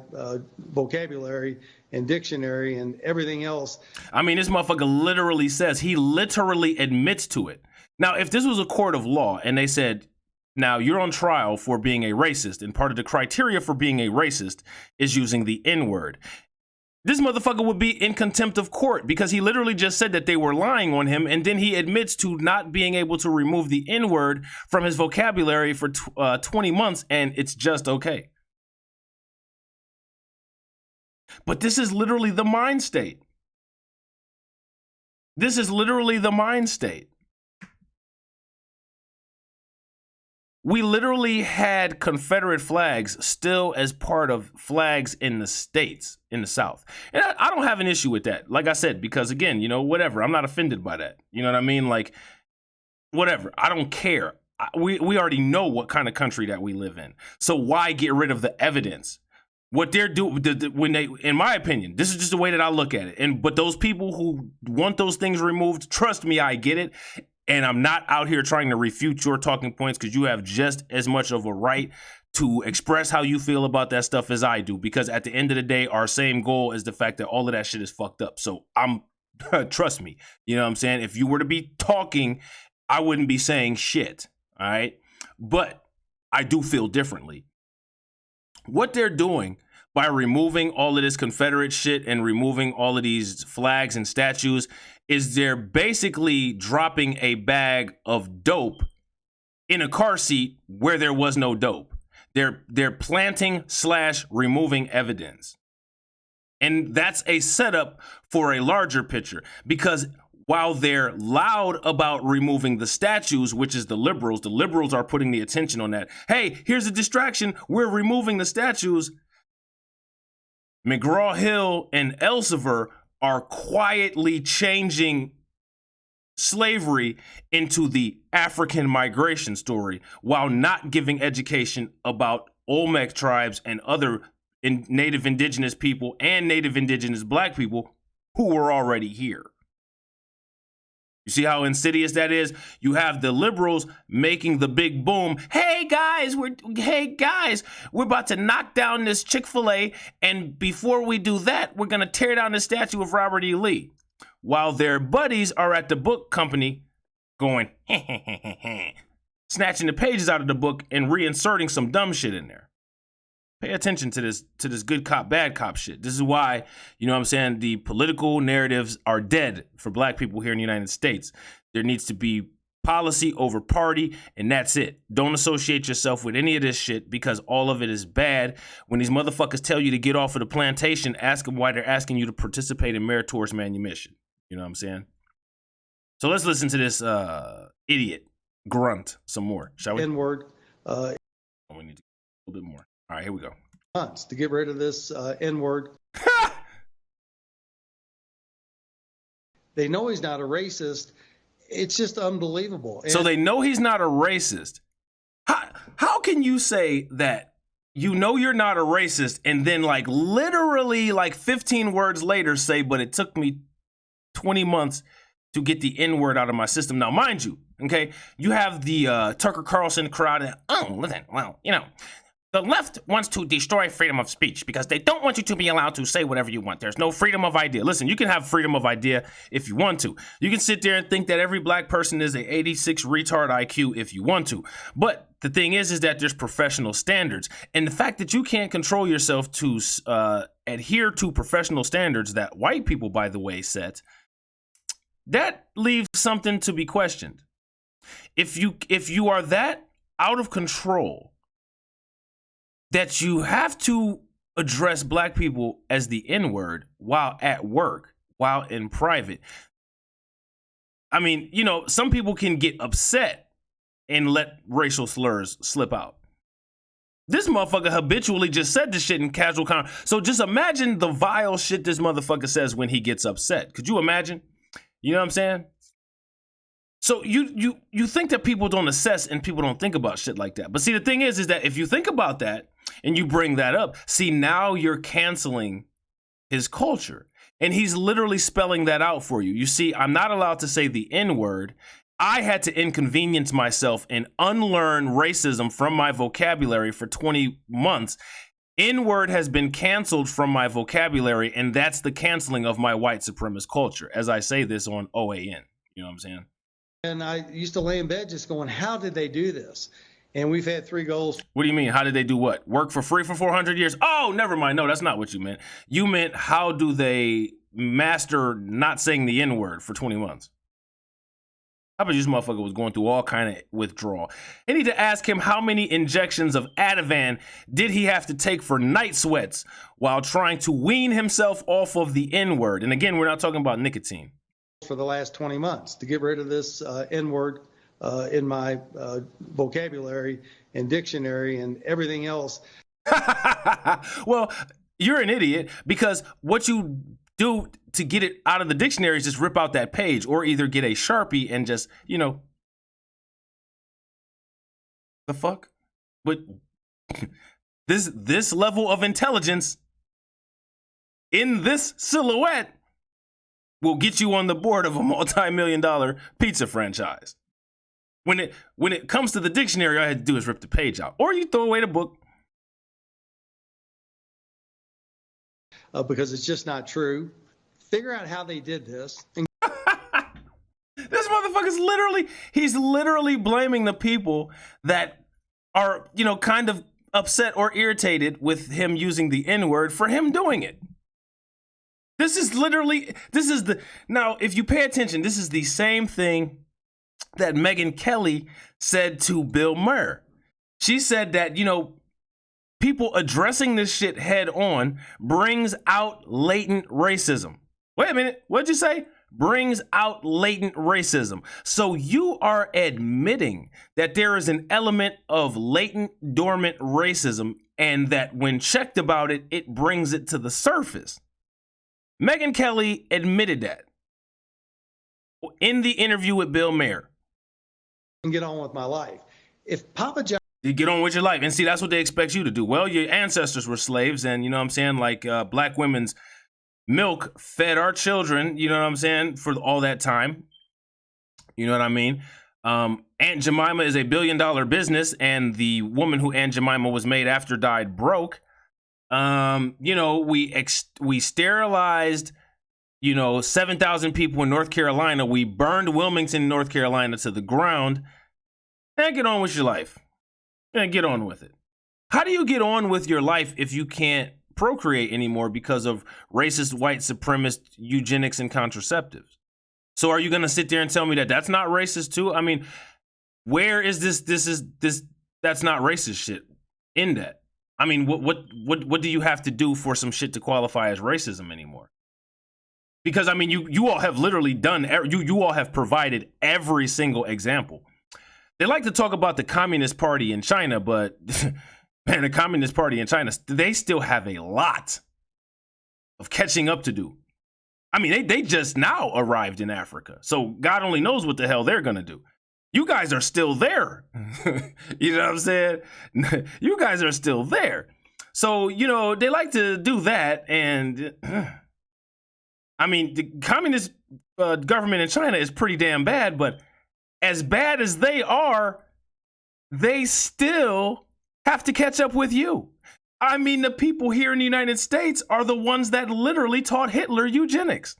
vocabulary and dictionary and everything else. I mean, this motherfucker literally says, he literally admits to it. Now, if this was a court of law and they said, now you're on trial for being a racist, and part of the criteria for being a racist is using the N-word, this motherfucker would be in contempt of court because he literally just said that they were lying on him, and then he admits to not being able to remove the N-word from his vocabulary for 20 months, and it's just okay. But this is literally the mind state. This is literally the mind state. We literally had Confederate flags still as part of flags in the States, in the South. And I don't have an issue with that. Like I said, because again, you know, whatever. I'm not offended by that. You know what I mean? Like, whatever. I don't care. We already know what kind of country that we live in. So why get rid of the evidence? What they're doing, when they, in my opinion, this is just the way that I look at it. But those people who want those things removed, trust me, I get it. And I'm not out here trying to refute your talking points, because you have just as much of a right to express how you feel about that stuff as I do. Because at the end of the day, our same goal is the fact that all of that shit is fucked up. So trust me, you know what I'm saying? If you were to be talking, I wouldn't be saying shit, all right? But I do feel differently. What they're doing by removing all of this Confederate shit and removing all of these flags and statues is they're basically dropping a bag of dope in a car seat where there was no dope. They're planting / removing evidence. And that's a setup for a larger picture, because while they're loud about removing the statues, which is the liberals are putting the attention on that. Hey, here's a distraction. We're removing the statues. McGraw-Hill and Elsevier are quietly changing slavery into the African migration story, while not giving education about Olmec tribes and other native indigenous people and native indigenous black people who were already here. You see how insidious that is? You have the liberals making the big boom. Hey guys, we're about to knock down this Chick-fil-A, and before we do that, we're gonna tear down the statue of Robert E. Lee. While their buddies are at the book company going, snatching the pages out of the book and reinserting some dumb shit in there. Pay attention to this good cop, bad cop shit. This is why, you know what I'm saying, the political narratives are dead for black people here in the United States. There needs to be policy over party, and that's it. Don't associate yourself with any of this shit, because all of it is bad. When these motherfuckers tell you to get off of the plantation, ask them why they're asking you to participate in meritorious manumission. You know what I'm saying? So let's listen to this idiot grunt some more, shall we? N-word. We need to a little bit more. All right, here we go. Months to get rid of this N-word. They know he's not a racist. It's just unbelievable. So they know he's not a racist. How can you say that you know you're not a racist, and then like literally like 15 words later say, but it took me 20 months to get the N-word out of my system? Now, mind you, okay, you have the Tucker Carlson crowd. And, oh, listen, well, you know, the left wants to destroy freedom of speech because they don't want you to be allowed to say whatever you want. There's no freedom of idea. Listen, you can have freedom of idea if you want to. You can sit there and think that every black person is a 86 retard IQ if you want to. But the thing is that there's professional standards. And the fact that you can't control yourself to adhere to professional standards that white people, by the way, set, that leaves something to be questioned. If you are that out of control that you have to address black people as the N-word while at work, while in private. I mean, you know, some people can get upset and let racial slurs slip out. This motherfucker habitually just said this shit in casual So just imagine the vile shit this motherfucker says when he gets upset. Could you imagine? You know what I'm saying? So you think that people don't assess and people don't think about shit like that. But see, the thing is that if you think about that and you bring that up, see, now you're canceling his culture. And he's literally spelling that out for you. You see, I'm not allowed to say the N-word. I had to inconvenience myself and unlearn racism from my vocabulary for 20 months. N-word has been canceled from my vocabulary, and that's the canceling of my white supremacist culture, as I say this on OAN. You know what I'm saying? And I used to lay in bed just going, how did they do this? And we've had 3 goals. What do you mean? How did they do what? Work for free for 400 years? Oh, never mind. No, that's not what you meant. You meant how do they master not saying the N-word for 20 months? I bet this motherfucker was going through all kind of withdrawal. I need to ask him how many injections of Ativan did he have to take for night sweats while trying to wean himself off of the N-word. And again, we're not talking about nicotine. for the last 20 months to get rid of this N-word in my vocabulary and dictionary and everything else. Well, you're an idiot, because what you do to get it out of the dictionary is just rip out that page, or either get a Sharpie and just, you know, the fuck? But this level of intelligence in this silhouette will get you on the board of a multi-million-dollar pizza franchise. When it comes to the dictionary, all I had to do is rip the page out, or you throw away the book. Because it's just not true. Figure out how they did this. This motherfucker's he's literally blaming the people that are, you know, kind of upset or irritated with him using the N-word for him doing it. Now, if you pay attention, this is the same thing that Megyn Kelly said to Bill Maher. She said that, you know, people addressing this shit head on brings out latent racism. Wait a minute, what'd you say? Brings out latent racism. So you are admitting that there is an element of latent, dormant racism, and that when checked about it, it brings it to the surface. Megyn Kelly admitted that in the interview with Bill Maher. And get on with my life. If Papa John... You get on with your life. And see, that's what they expect you to do. Well, your ancestors were slaves, and you know what I'm saying? Like black women's milk fed our children, you know what I'm saying, for all that time. You know what I mean? Aunt Jemima is a $1 billion business, and the woman who Aunt Jemima was made after died broke. You know, we sterilized, you know, 7,000 people in North Carolina. We burned Wilmington, North Carolina to the ground. And get on with your life. And get on with it. How do you get on with your life if you can't procreate anymore because of racist, white supremacist eugenics and contraceptives? So are you going to sit there and tell me that that's not racist too? I mean, where is this that's not racist shit in that? I mean, what do you have to do for some shit to qualify as racism anymore? Because I mean, you all have literally done, you all have provided every single example. They like to talk about the Communist Party in China, but man, the Communist Party in China, they still have a lot of catching up to do. I mean, they just now arrived in Africa, so God only knows what the hell they're gonna do. You guys are still there. You know what I'm saying? You guys are still there. So, you know, they like to do that. And I mean, the communist government in China is pretty damn bad, but as bad as they are, they still have to catch up with you. I mean, the people here in the United States are the ones that literally taught Hitler eugenics.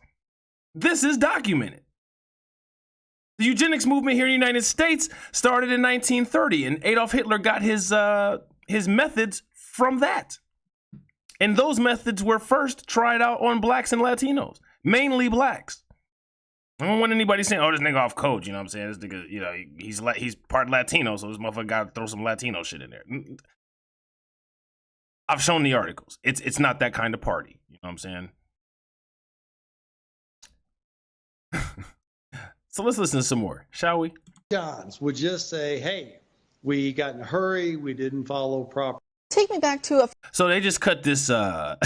This is documented. The eugenics movement here in the United States started in 1930, and Adolf Hitler got his methods from that. And those methods were first tried out on blacks and Latinos, mainly blacks. I don't want anybody saying, "Oh, this nigga off code." You know what I'm saying? This nigga, you know, he's part Latino, so this motherfucker got to throw some Latino shit in there. I've shown the articles. It's not that kind of party. You know what I'm saying? So let's listen to some more, shall we? Johns would just say, "Hey, we got in a hurry. We didn't follow proper." Take me back to a... So they just cut this, oh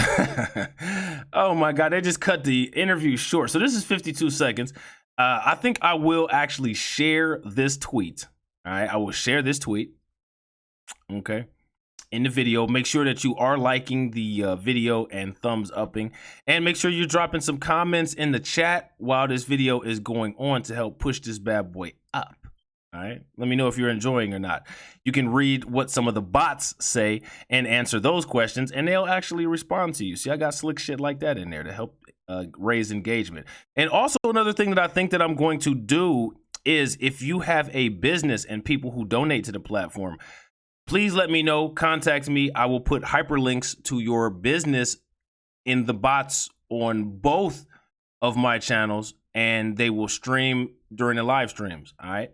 my God, they just cut the interview short. So this is 52 seconds. I think I will actually share this tweet. All right, I will share this tweet. Okay. In the video, make sure that you are liking the video and thumbs upping, and make sure you're dropping some comments in the chat while this video is going on to help push this bad boy up. All right, let me know if you're enjoying or not. You can read what some of the bots say and answer those questions, and they'll actually respond to you. See, I got slick shit like that in there to help raise engagement. And also another thing that I think that I'm going to do is, if you have a business and people who donate to the platform, please let me know, contact me. I will put hyperlinks to your business in the bots on both of my channels, and they will stream during the live streams. All right.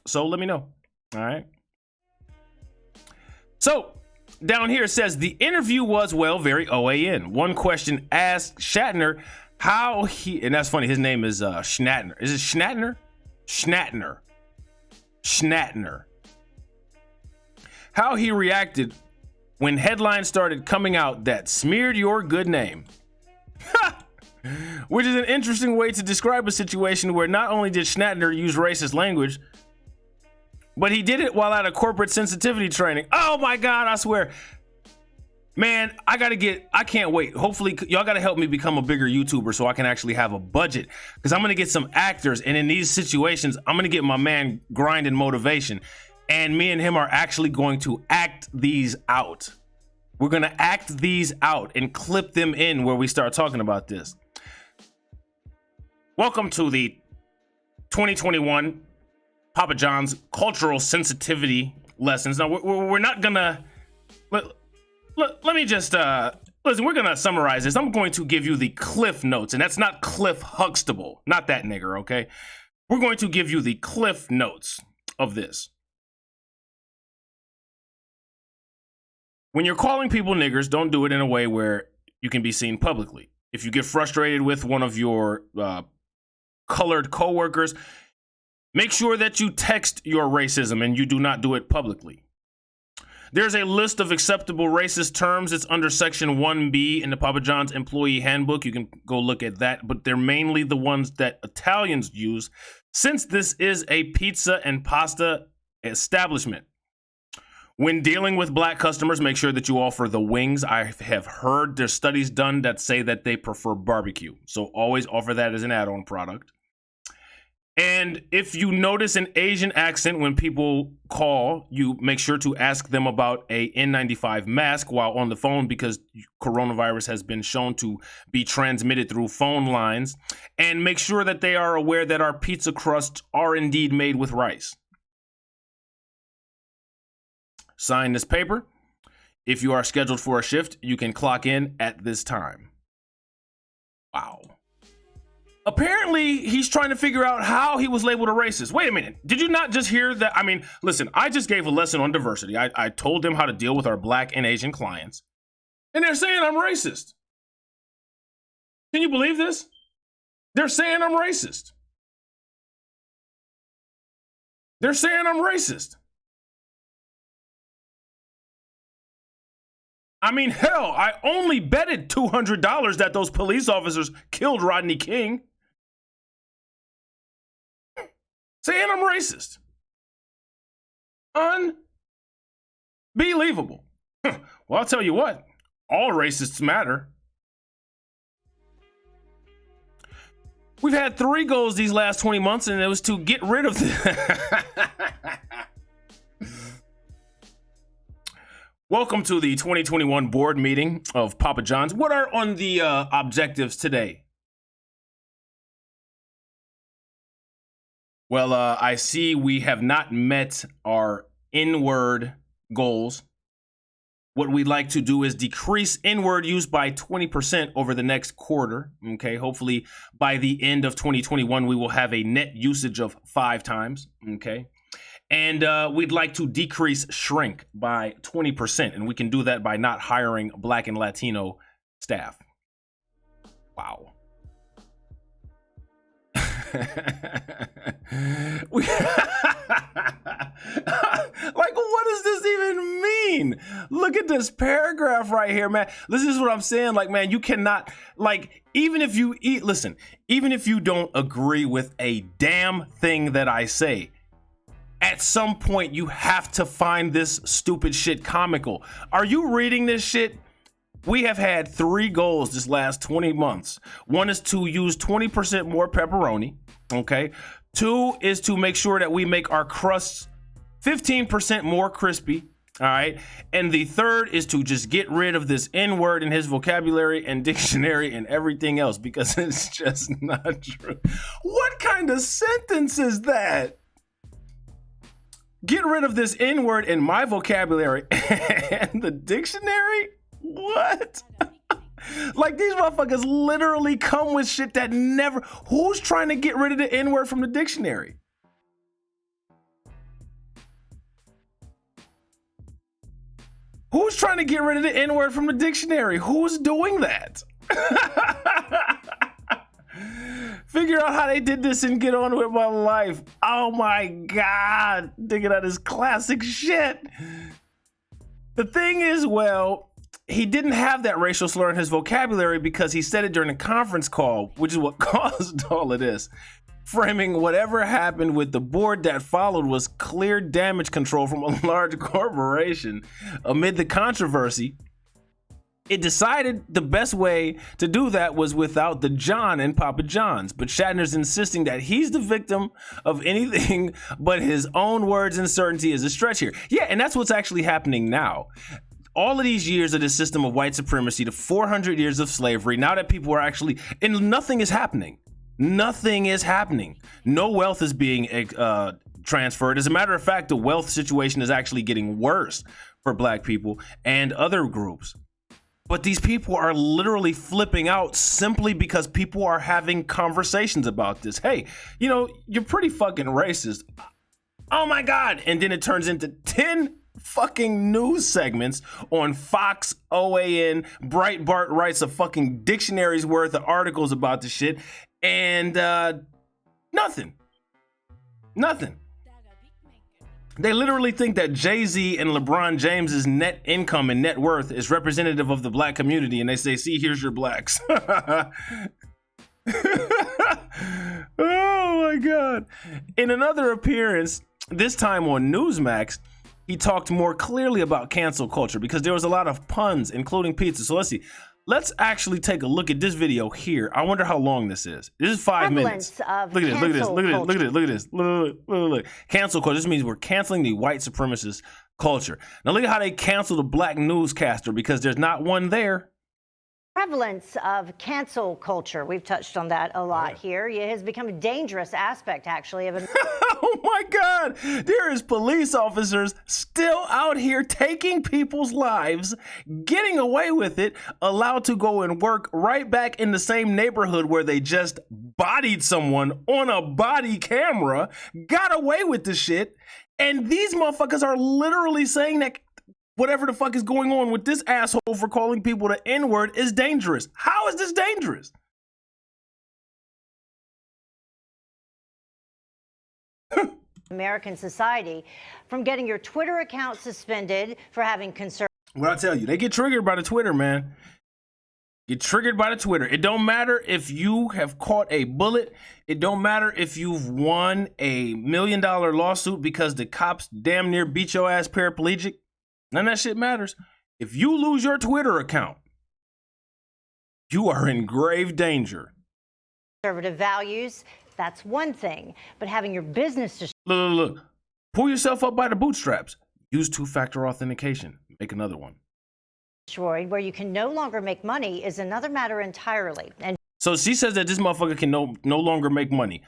So let me know. All right. So down here it says the interview was, well, very OAN. One question asked Shatner, How he, and that's funny, his name is Schnatner. Is it Schnatner? Schnatner. How he reacted when headlines started coming out that smeared your good name. Which is an interesting way to describe a situation where not only did Schnatner use racist language, but he did it while at a corporate sensitivity training. Oh my God, I swear. Man, I can't wait. Hopefully, y'all gotta help me become a bigger YouTuber so I can actually have a budget. Because I'm gonna get some actors, and in these situations, I'm gonna get my man Grind and Motivation. And me and him are actually going to act these out. We're gonna act these out and clip them in where we start talking about this. Welcome to the 2021 Papa John's cultural sensitivity lessons. Now, we're not gonna... Let me just, listen, we're gonna summarize this. I'm going to give you the Cliff Notes, and that's not Cliff Huxtable, not that nigger, okay? We're going to give you the Cliff Notes of this. When you're calling people niggers, don't do it in a way where you can be seen publicly. If you get frustrated with one of your colored coworkers, make sure that you text your racism and you do not do it publicly. There's a list of acceptable racist terms. It's under section 1B in the Papa John's employee handbook. You can go look at that, but they're mainly the ones that Italians use since this is a pizza and pasta establishment. When dealing with black customers, make sure that you offer the wings. I have heard there's studies done that say that they prefer barbecue. So always offer that as an add-on product. And if you notice an Asian accent when people call, you make sure to ask them about a N95 mask while on the phone because coronavirus has been shown to be transmitted through phone lines. And make sure that they are aware that our pizza crusts are indeed made with rice. Sign this paper. If you are scheduled for a shift, you can clock in at this time. Wow. Apparently, he's trying to figure out how he was labeled a racist. Wait a minute. Did you not just hear that? I mean, listen, I just gave a lesson on diversity. I told them how to deal with our black and Asian clients. And they're saying I'm racist. Can you believe this? They're saying I'm racist. They're saying I'm racist. I mean, hell, I only betted $200 that those police officers killed Rodney King. Saying I'm racist. Unbelievable. Well, I'll tell you what, all racists matter. We've had 3 goals these last 20 months, and it was to get rid of the... Welcome to the 2021 board meeting of Papa John's. What are on the objectives today? Well, I see we have not met our inward goals. What we'd like to do is decrease inward use by 20% over the next quarter. Okay, hopefully by the end of 2021, we will have a net usage of 5 times. Okay. And we'd like to decrease shrink by 20%. And we can do that by not hiring Black and Latino staff. Wow. Like, what does this even mean? Look at this paragraph right here, man. This is what I'm saying. Like, man, you cannot, like, even if you eat, listen, even if you don't agree with a damn thing that I say, at some point, you have to find this stupid shit comical. Are you reading this shit? We have had 3 goals this last 20 months. One is to use 20% more pepperoni, okay? 2 is to make sure that we make our crusts 15% more crispy, all right? And the 3rd is to just get rid of this N-word in his vocabulary and dictionary and everything else because it's just not true. What kind of sentence is that? Get rid of this N-word in my vocabulary and the dictionary? What? Like, these motherfuckers literally come with shit that never... Who's trying to get rid of the N-word from the dictionary? Who's trying to get rid of the N-word from the dictionary? Who's doing that? Figure out how they did this and get on with my life. Oh my God. Digging out his classic shit. The thing is, well, he didn't have that racial slur in his vocabulary because he said it during a conference call, which is what caused all of this. Framing whatever happened with the board that followed was clear damage control from a large corporation. Amid the controversy, it decided the best way to do that was without the John in Papa John's, but Shatner's insisting that he's the victim of anything but his own words and certainty is a stretch here. Yeah, and that's what's actually happening now. All of these years of the system of white supremacy, the 400 years of slavery, now that people are actually, and nothing is happening. Nothing is happening. No wealth is being transferred. As a matter of fact, the wealth situation is actually getting worse for Black people and other groups. But these people are literally flipping out simply because people are having conversations about this. Hey, you know, you're pretty fucking racist. Oh my God. And then it turns into 10 fucking news segments on Fox, OAN, Breitbart writes a fucking dictionary's worth of articles about the shit. And nothing. They literally think that Jay-Z and LeBron James's net income and net worth is representative of the Black community, and they say, see, here's your blacks. Oh my God. In another appearance, this time on Newsmax, he talked more clearly about cancel culture because there was a lot of puns, including pizza. So let's see. Let's actually take a look at this video here. I wonder how long this is. This is 5 minutes. Look at this, look at this. Look. Cancel culture. This means we're canceling the white supremacist culture. Now look at how they cancel the Black newscaster because there's not one there. Prevalence of cancel culture. We've touched on that a lot here. It has become a dangerous aspect, actually, of an Oh my God, there is police officers still out here taking people's lives, getting away with it, allowed to go and work right back in the same neighborhood where they just bodied someone on a body camera, got away with the shit, and these motherfuckers are literally saying that whatever the fuck is going on with this asshole for calling people the N-word is dangerous. How is this dangerous? American society from getting your Twitter account suspended for having conservative. What I tell you, they get triggered by the Twitter, man. Get triggered by the Twitter. It don't matter if you have caught a bullet. It don't matter if you've won a $1 million lawsuit because the cops damn near beat your ass paraplegic. None of that shit matters. If you lose your Twitter account, you are in grave danger. Conservative values, that's one thing. But having your business Look. Pull yourself up by the bootstraps. Use two-factor authentication. Make another one. destroyed, where you can no longer make money, is another matter entirely. And so she says that this motherfucker can no longer make money.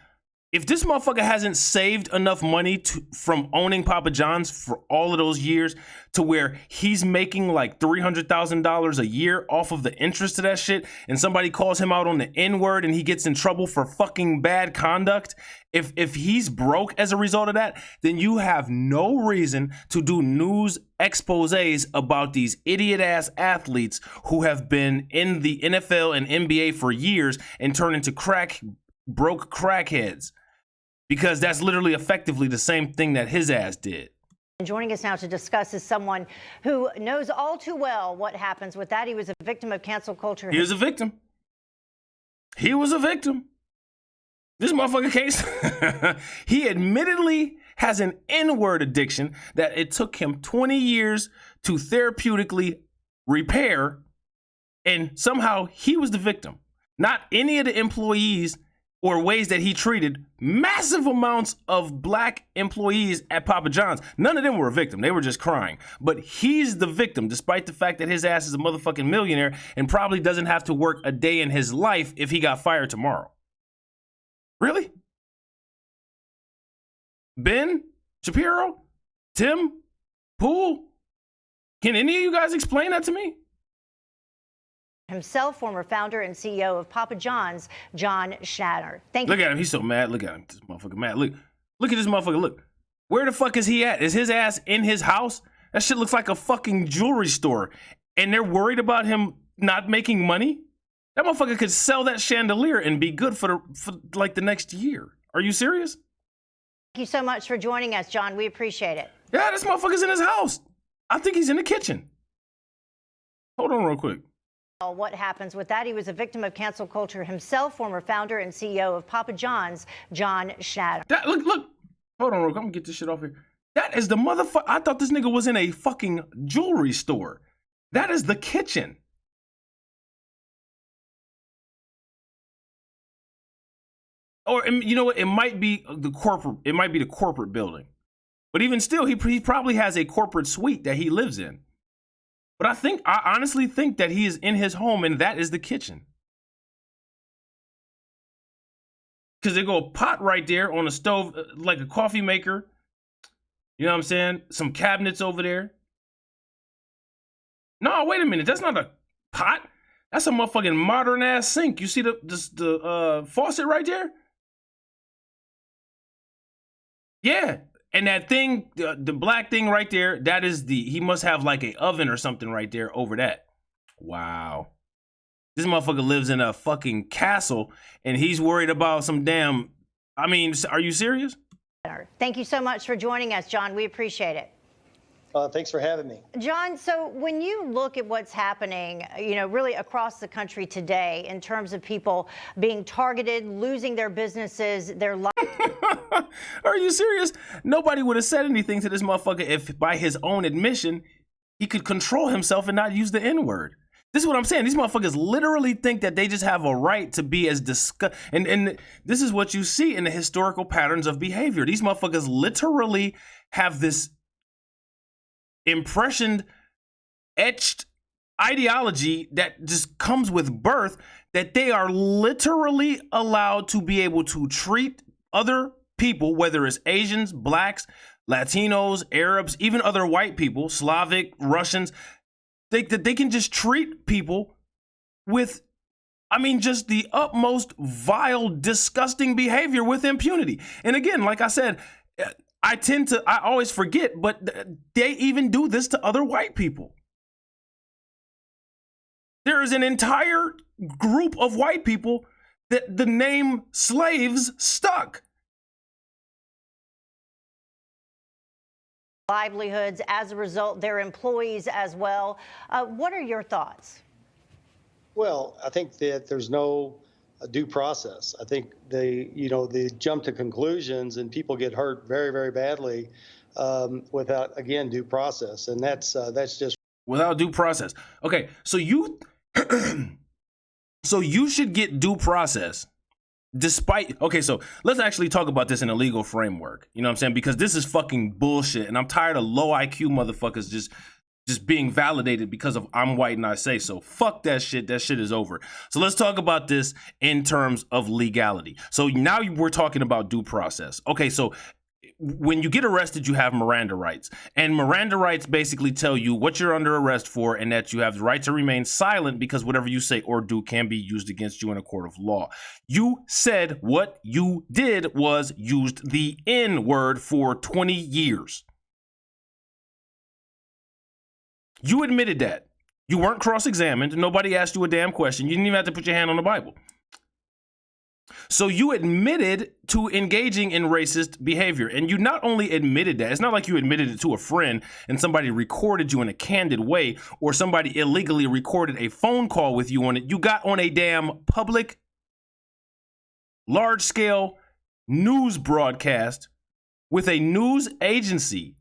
If this motherfucker hasn't saved enough money from owning Papa John's for all of those years to where he's making like $300,000 a year off of the interest of that shit, and somebody calls him out on the N-word and he gets in trouble for fucking bad conduct, if he's broke as a result of that, then you have no reason to do news exposés about these idiot-ass athletes who have been in the NFL and NBA for years and turn into broke crackheads. Because that's literally effectively the same thing that his ass did. Joining us now to discuss is someone who knows all too well what happens with that. He was a victim of cancel culture. He was a victim. He was a victim. This motherfucker can't. He admittedly has an N-word addiction that it took him 20 years to therapeutically repair, and somehow he was the victim. Not any of the employees or ways that he treated massive amounts of black employees at Papa John's. None of them were a victim. They were just crying. But he's the victim, despite the fact that his ass is a motherfucking millionaire and probably doesn't have to work a day in his life if he got fired tomorrow. Really? Ben Shapiro? Tim Pool? Can any of you guys explain that to me? Himself, former founder and CEO of Papa John's, John Shatner. Thank you. Look at him. He's so mad. Look at him. This motherfucker mad. Look at this motherfucker. Look. Where the fuck is he at? Is his ass in his house? That shit looks like a fucking jewelry store. And they're worried about him not making money? That motherfucker could sell that chandelier and be good for like the next year. Are you serious? Thank you so much for joining us, John. We appreciate it. Yeah, this motherfucker's in his house. I think he's in the kitchen. Hold on real quick. What happens with that? He was a victim of cancel culture himself, former founder and CEO of Papa John's, John Shatter. Look. Hold on real quick. I'm gonna get this shit off here. That is the motherfucker. I thought this nigga was in a fucking jewelry store. That is the kitchen. Or you know what? It might be the corporate. It might be the corporate building. But even still, he probably has a corporate suite that he lives in. But I honestly think that he is in his home and that is the kitchen. Because they go a pot right there on a stove, like a coffee maker. You know what I'm saying? Some cabinets over there. No, wait a minute. That's not a pot. That's a motherfucking modern ass sink. You see the faucet right there? Yeah. And that thing, the black thing right there, that is he must have like a oven or something right there over that. Wow. This motherfucker lives in a fucking castle and he's worried about some damn, I mean, are you serious? Thank you so much for joining us, John. We appreciate it. Thanks for having me. John, so when you look at what's happening, really across the country today in terms of people being targeted, losing their businesses, their lives. Are you serious? Nobody would have said anything to this motherfucker if by his own admission, he could control himself and not use the N-word. This is what I'm saying. These motherfuckers literally think that they just have a right to be as and this is what you see in the historical patterns of behavior. These motherfuckers literally have this impressioned, etched ideology that just comes with birth, that they are literally allowed to be able to treat other people, whether it's Asians, blacks, Latinos, Arabs, even other white people, Slavic, Russians, that they can just treat people with, I mean, just the utmost vile, disgusting behavior with impunity. And again, like I said, I always forget, but they even do this to other white people. There is an entire group of white people that the name slaves stuck. Livelihoods as a result, their employees as well. What are your thoughts? Well, I think that there's no due process. I think they jump to conclusions and people get hurt very, very badly without, again, due process. And that's just without due process. Okay, so you should get due process. Okay, so let's actually talk about this in a legal framework. You know what I'm saying? Because this is fucking bullshit. And I'm tired of low IQ motherfuckers just being validated because of I'm white and I say so. Fuck that shit. That shit is over. So let's talk about this in terms of legality. So now we're talking about due process. Okay, so when you get arrested, you have Miranda rights. And Miranda rights basically tell you what you're under arrest for and that you have the right to remain silent because whatever you say or do can be used against you in a court of law. You said what you did was used the N-word for 20 years. You admitted that. You weren't cross-examined. Nobody asked you a damn question. You didn't even have to put your hand on the Bible. So you admitted to engaging in racist behavior. And you not only admitted that, it's not like you admitted it to a friend and somebody recorded you in a candid way or somebody illegally recorded a phone call with you on it. You got on a damn public, large-scale news broadcast with a news agency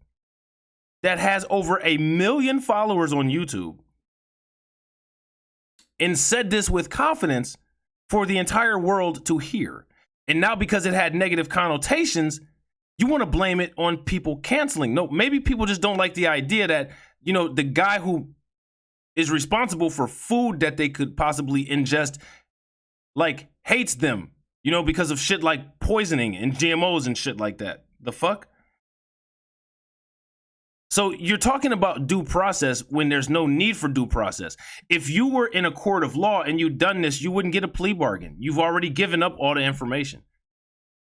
that has over 1 million followers on YouTube and said this with confidence for the entire world to hear. And now because it had negative connotations, you want to blame it on people canceling. No, maybe people just don't like the idea that, the guy who is responsible for food that they could possibly ingest, hates them, because of shit like poisoning and GMOs and shit like that. The fuck? So you're talking about due process when there's no need for due process. If you were in a court of law and you'd done this, you wouldn't get a plea bargain. You've already given up all the information.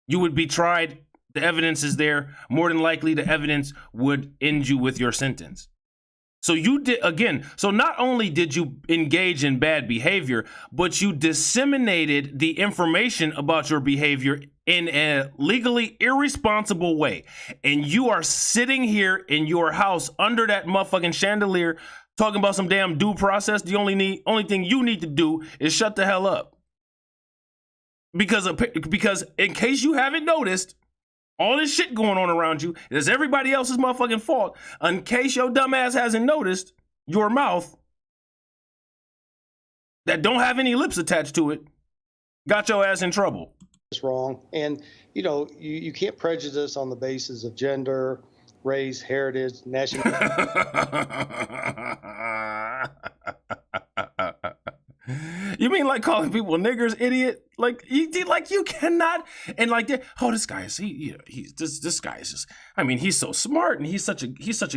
You would be tried. The evidence is there. More than likely, the evidence would end you with your sentence. So you did, again, so not only did you engage in bad behavior, but you disseminated the information about your behavior in a legally irresponsible way. And you are sitting here in your house under that motherfucking chandelier talking about some damn due process. The only thing you need to do is shut the hell up. Because in case you haven't noticed, all this shit going on around you is everybody else's motherfucking fault. In case your dumb ass hasn't noticed, your mouth that don't have any lips attached to it got your ass in trouble. It's wrong. And, you know, you can't prejudice on the basis of gender, race, heritage, nationality. You mean like calling people niggers, idiot? Like you cannot. And like, oh, this guy is this guy is just. I mean, he's so smart and he's such a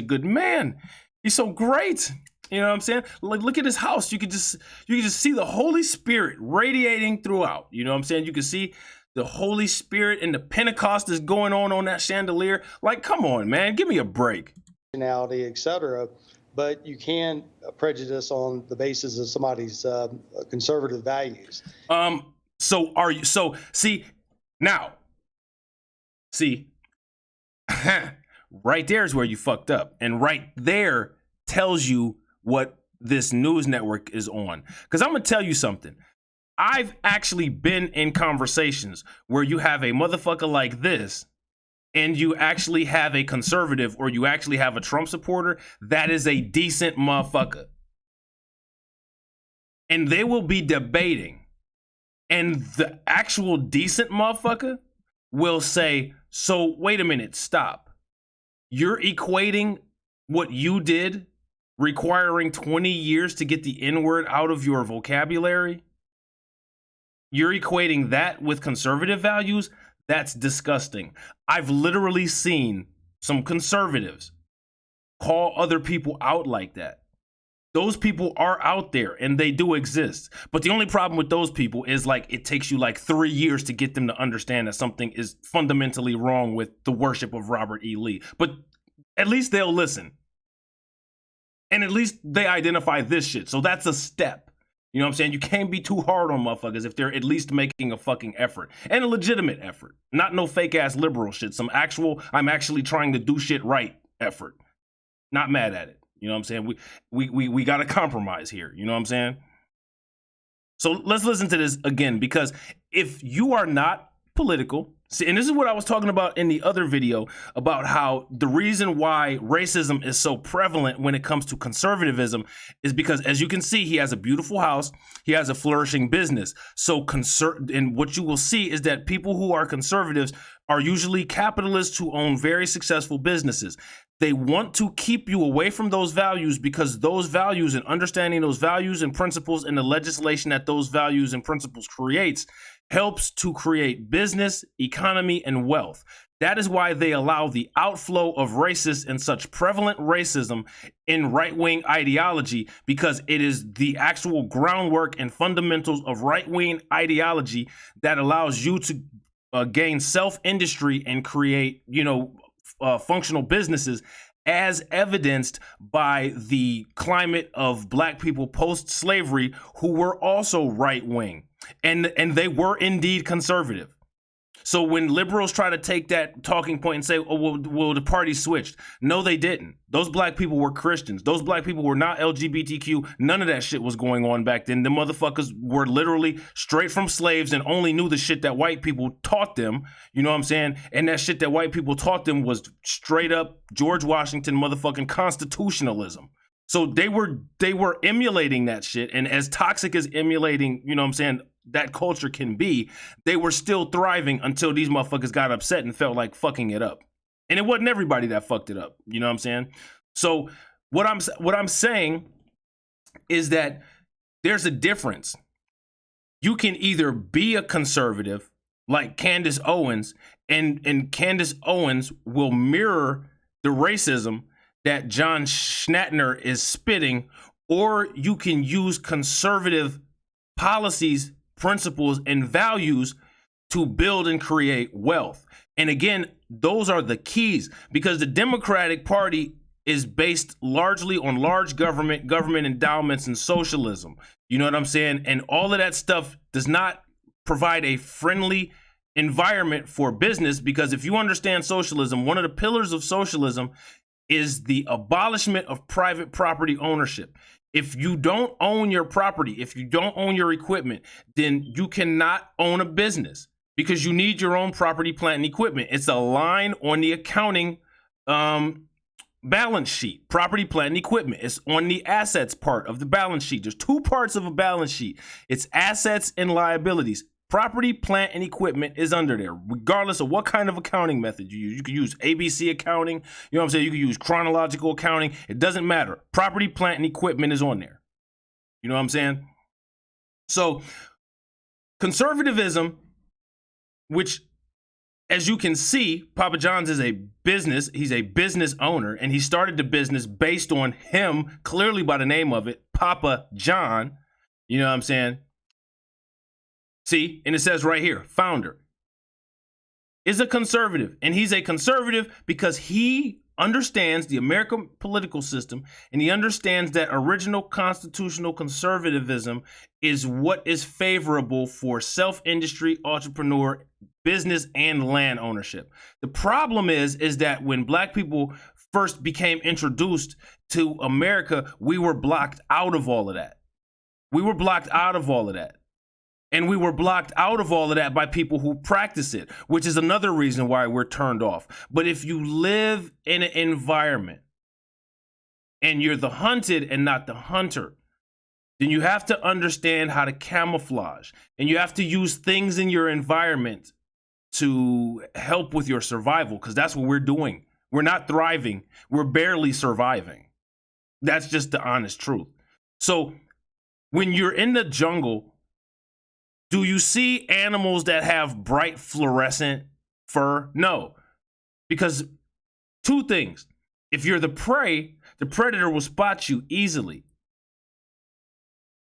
good man. He's so great. You know what I'm saying? Like, look at his house. You could just see the Holy Spirit radiating throughout. You know what I'm saying? You can see the Holy Spirit and the Pentecost is going on that chandelier. Like, come on, man, give me a break. Nationality, etc. But you can prejudice on the basis of somebody's conservative values. See, right there is where you fucked up. And right there tells you what this news network is on. Because I'm going to tell you something. I've actually been in conversations where you have a motherfucker like this and you actually have a conservative or you actually have a Trump supporter that is a decent motherfucker. And they will be debating. And the actual decent motherfucker will say, so wait a minute, stop. You're equating what you did, requiring 20 years to get the N-word out of your vocabulary? You're equating that with conservative values? That's disgusting. I've literally seen some conservatives call other people out like that. Those people are out there and they do exist. But the only problem with those people is like it takes you like 3 years to get them to understand that something is fundamentally wrong with the worship of Robert E. Lee. But at least they'll listen. And at least they identify this shit. So that's a step. You know what I'm saying? You can't be too hard on motherfuckers if they're at least making a fucking effort. And a legitimate effort. Not no fake ass liberal shit. Some actual, I'm actually trying to do shit right effort. Not mad at it. You know what I'm saying? We got to compromise here. You know what I'm saying? So let's listen to this again, because if you are not political, see, and this is what I was talking about in the other video about how the reason why racism is so prevalent when it comes to conservatism is because, as you can see, he has a beautiful house. He has a flourishing business. So and what you will see is that people who are conservatives are usually capitalists who own very successful businesses. They want to keep you away from those values because those values and understanding those values and principles and the legislation that those values and principles creates helps to create business, economy, and wealth. That is why they allow the outflow of racist and such prevalent racism in right-wing ideology, because it is the actual groundwork and fundamentals of right-wing ideology that allows you to gain self-industry and create, functional businesses, as evidenced by the climate of black people post-slavery who were also right-wing. And they were indeed conservative. So when liberals try to take that talking point and say, oh, well, the party switched. No, they didn't. Those black people were Christians. Those black people were not LGBTQ. None of that shit was going on back then. The motherfuckers were literally straight from slaves and only knew the shit that white people taught them. You know what I'm saying? And that shit that white people taught them was straight up George Washington motherfucking constitutionalism. So they were emulating that shit. And as toxic as emulating, you know what I'm saying, that culture can be, they were still thriving until these motherfuckers got upset and felt like fucking it up. And it wasn't everybody that fucked it up. You know what I'm saying? So what I'm saying is that there's a difference. You can either be a conservative like Candace Owens, and Candace Owens will mirror the racism that John Schnatter is spitting, or you can use conservative policies, principles, and values to build and create wealth. And again, those are the keys, because the Democratic Party is based largely on large government endowments, and socialism. You know what I'm saying? And all of that stuff does not provide a friendly environment for business, because if you understand socialism, one of the pillars of socialism is the abolishment of private property ownership. If you don't own your property, if you don't own your equipment, then you cannot own a business, because you need your own property, plant, and equipment. It's a line on the accounting balance sheet. Property, plant, and equipment. It's on the assets part of the balance sheet. There's two parts of a balance sheet. It's assets and liabilities. Property, plant, and equipment is under there, regardless of what kind of accounting method you use. You can use ABC accounting, you know what I'm saying? You can use chronological accounting. It doesn't matter. Property, plant, and equipment is on there. You know what I'm saying? So conservatism, which, as you can see, Papa John's is a business. He's a business owner, and he started the business based on him, clearly by the name of it, Papa John. You know what I'm saying? See, and it says right here, founder is a conservative, and he's a conservative because he understands the American political system, and he understands that original constitutional conservatism is what is favorable for self-industry, entrepreneur, business, and land ownership. The problem is that when black people first became introduced to America, we were blocked out of all of that. We were blocked out of all of that. And we were blocked out of all of that by people who practice it, which is another reason why we're turned off. But if you live in an environment and you're the hunted and not the hunter, then you have to understand how to camouflage, and you have to use things in your environment to help with your survival, because that's what we're doing. We're not thriving. We're barely surviving. That's just the honest truth. So when you're in the jungle, do you see animals that have bright fluorescent fur? No, because two things. If you're the prey, the predator will spot you easily.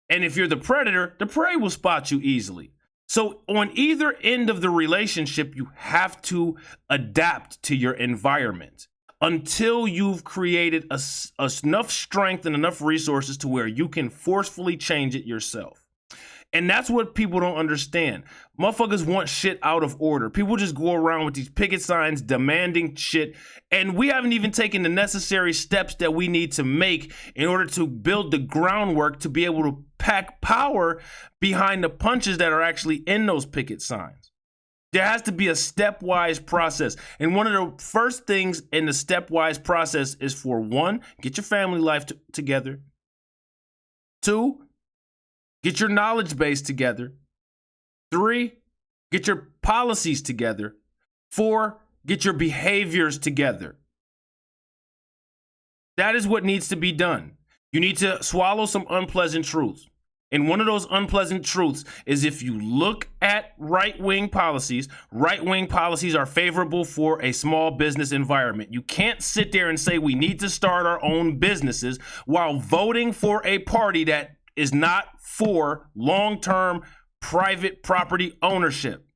And if you're the predator, the prey will spot you easily. So on either end of the relationship, you have to adapt to your environment until you've created enough strength and enough resources to where you can forcefully change it yourself. And that's what people don't understand. Motherfuckers want shit out of order. People just go around with these picket signs demanding shit. And we haven't even taken the necessary steps that we need to make in order to build the groundwork to be able to pack power behind the punches that are actually in those picket signs. There has to be a stepwise process. And one of the first things in the stepwise process is, for one, get your family life together. Two, get your knowledge base together. 3, get your policies together. 4, get your behaviors together. That is what needs to be done. You need to swallow some unpleasant truths. And one of those unpleasant truths is, if you look at right-wing policies are favorable for a small business environment. You can't sit there and say we need to start our own businesses while voting for a party that is not for long-term private property ownership.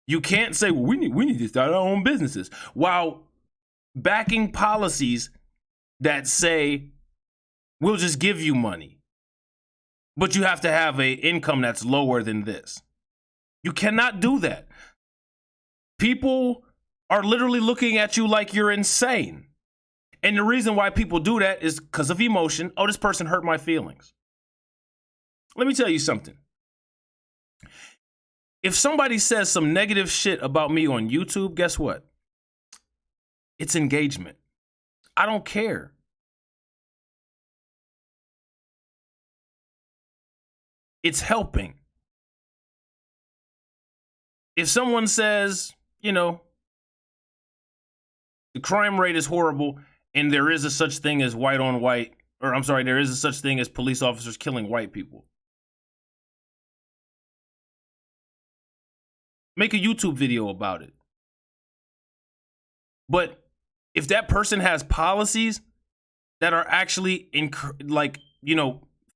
You can't say, well, we need to start our own businesses while backing policies that say we'll just give you money, but you have to have an income that's lower than this. You cannot do that. People are literally looking at you like you're insane. And the reason why people do that is because of emotion. Oh, this person hurt my feelings. Let me tell you something. If somebody says some negative shit about me on YouTube, guess what? It's engagement. I don't care. It's helping. If someone says, the crime rate is horrible and there is a such thing as white on white, there is a such thing as police officers killing white people, make a YouTube video about it. But if that person has policies that are actually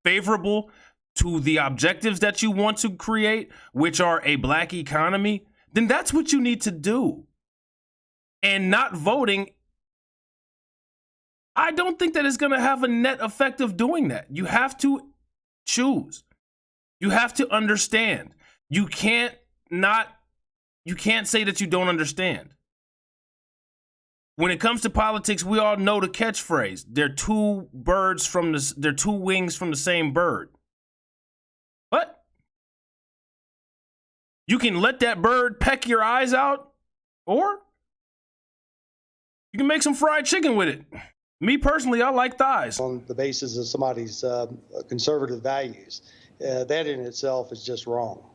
favorable to the objectives that you want to create, which are a black economy, then that's what you need to do. And not voting I don't think that it's going to have a net effect of doing that. You have to choose. You have to understand. You can't say that you don't understand. When it comes to politics, we all know the catchphrase. They're two wings from the same bird. What? You can let that bird peck your eyes out, or you can make some fried chicken with it. Me personally, I like thighs. On the basis of somebody's conservative values. That in itself is just wrong.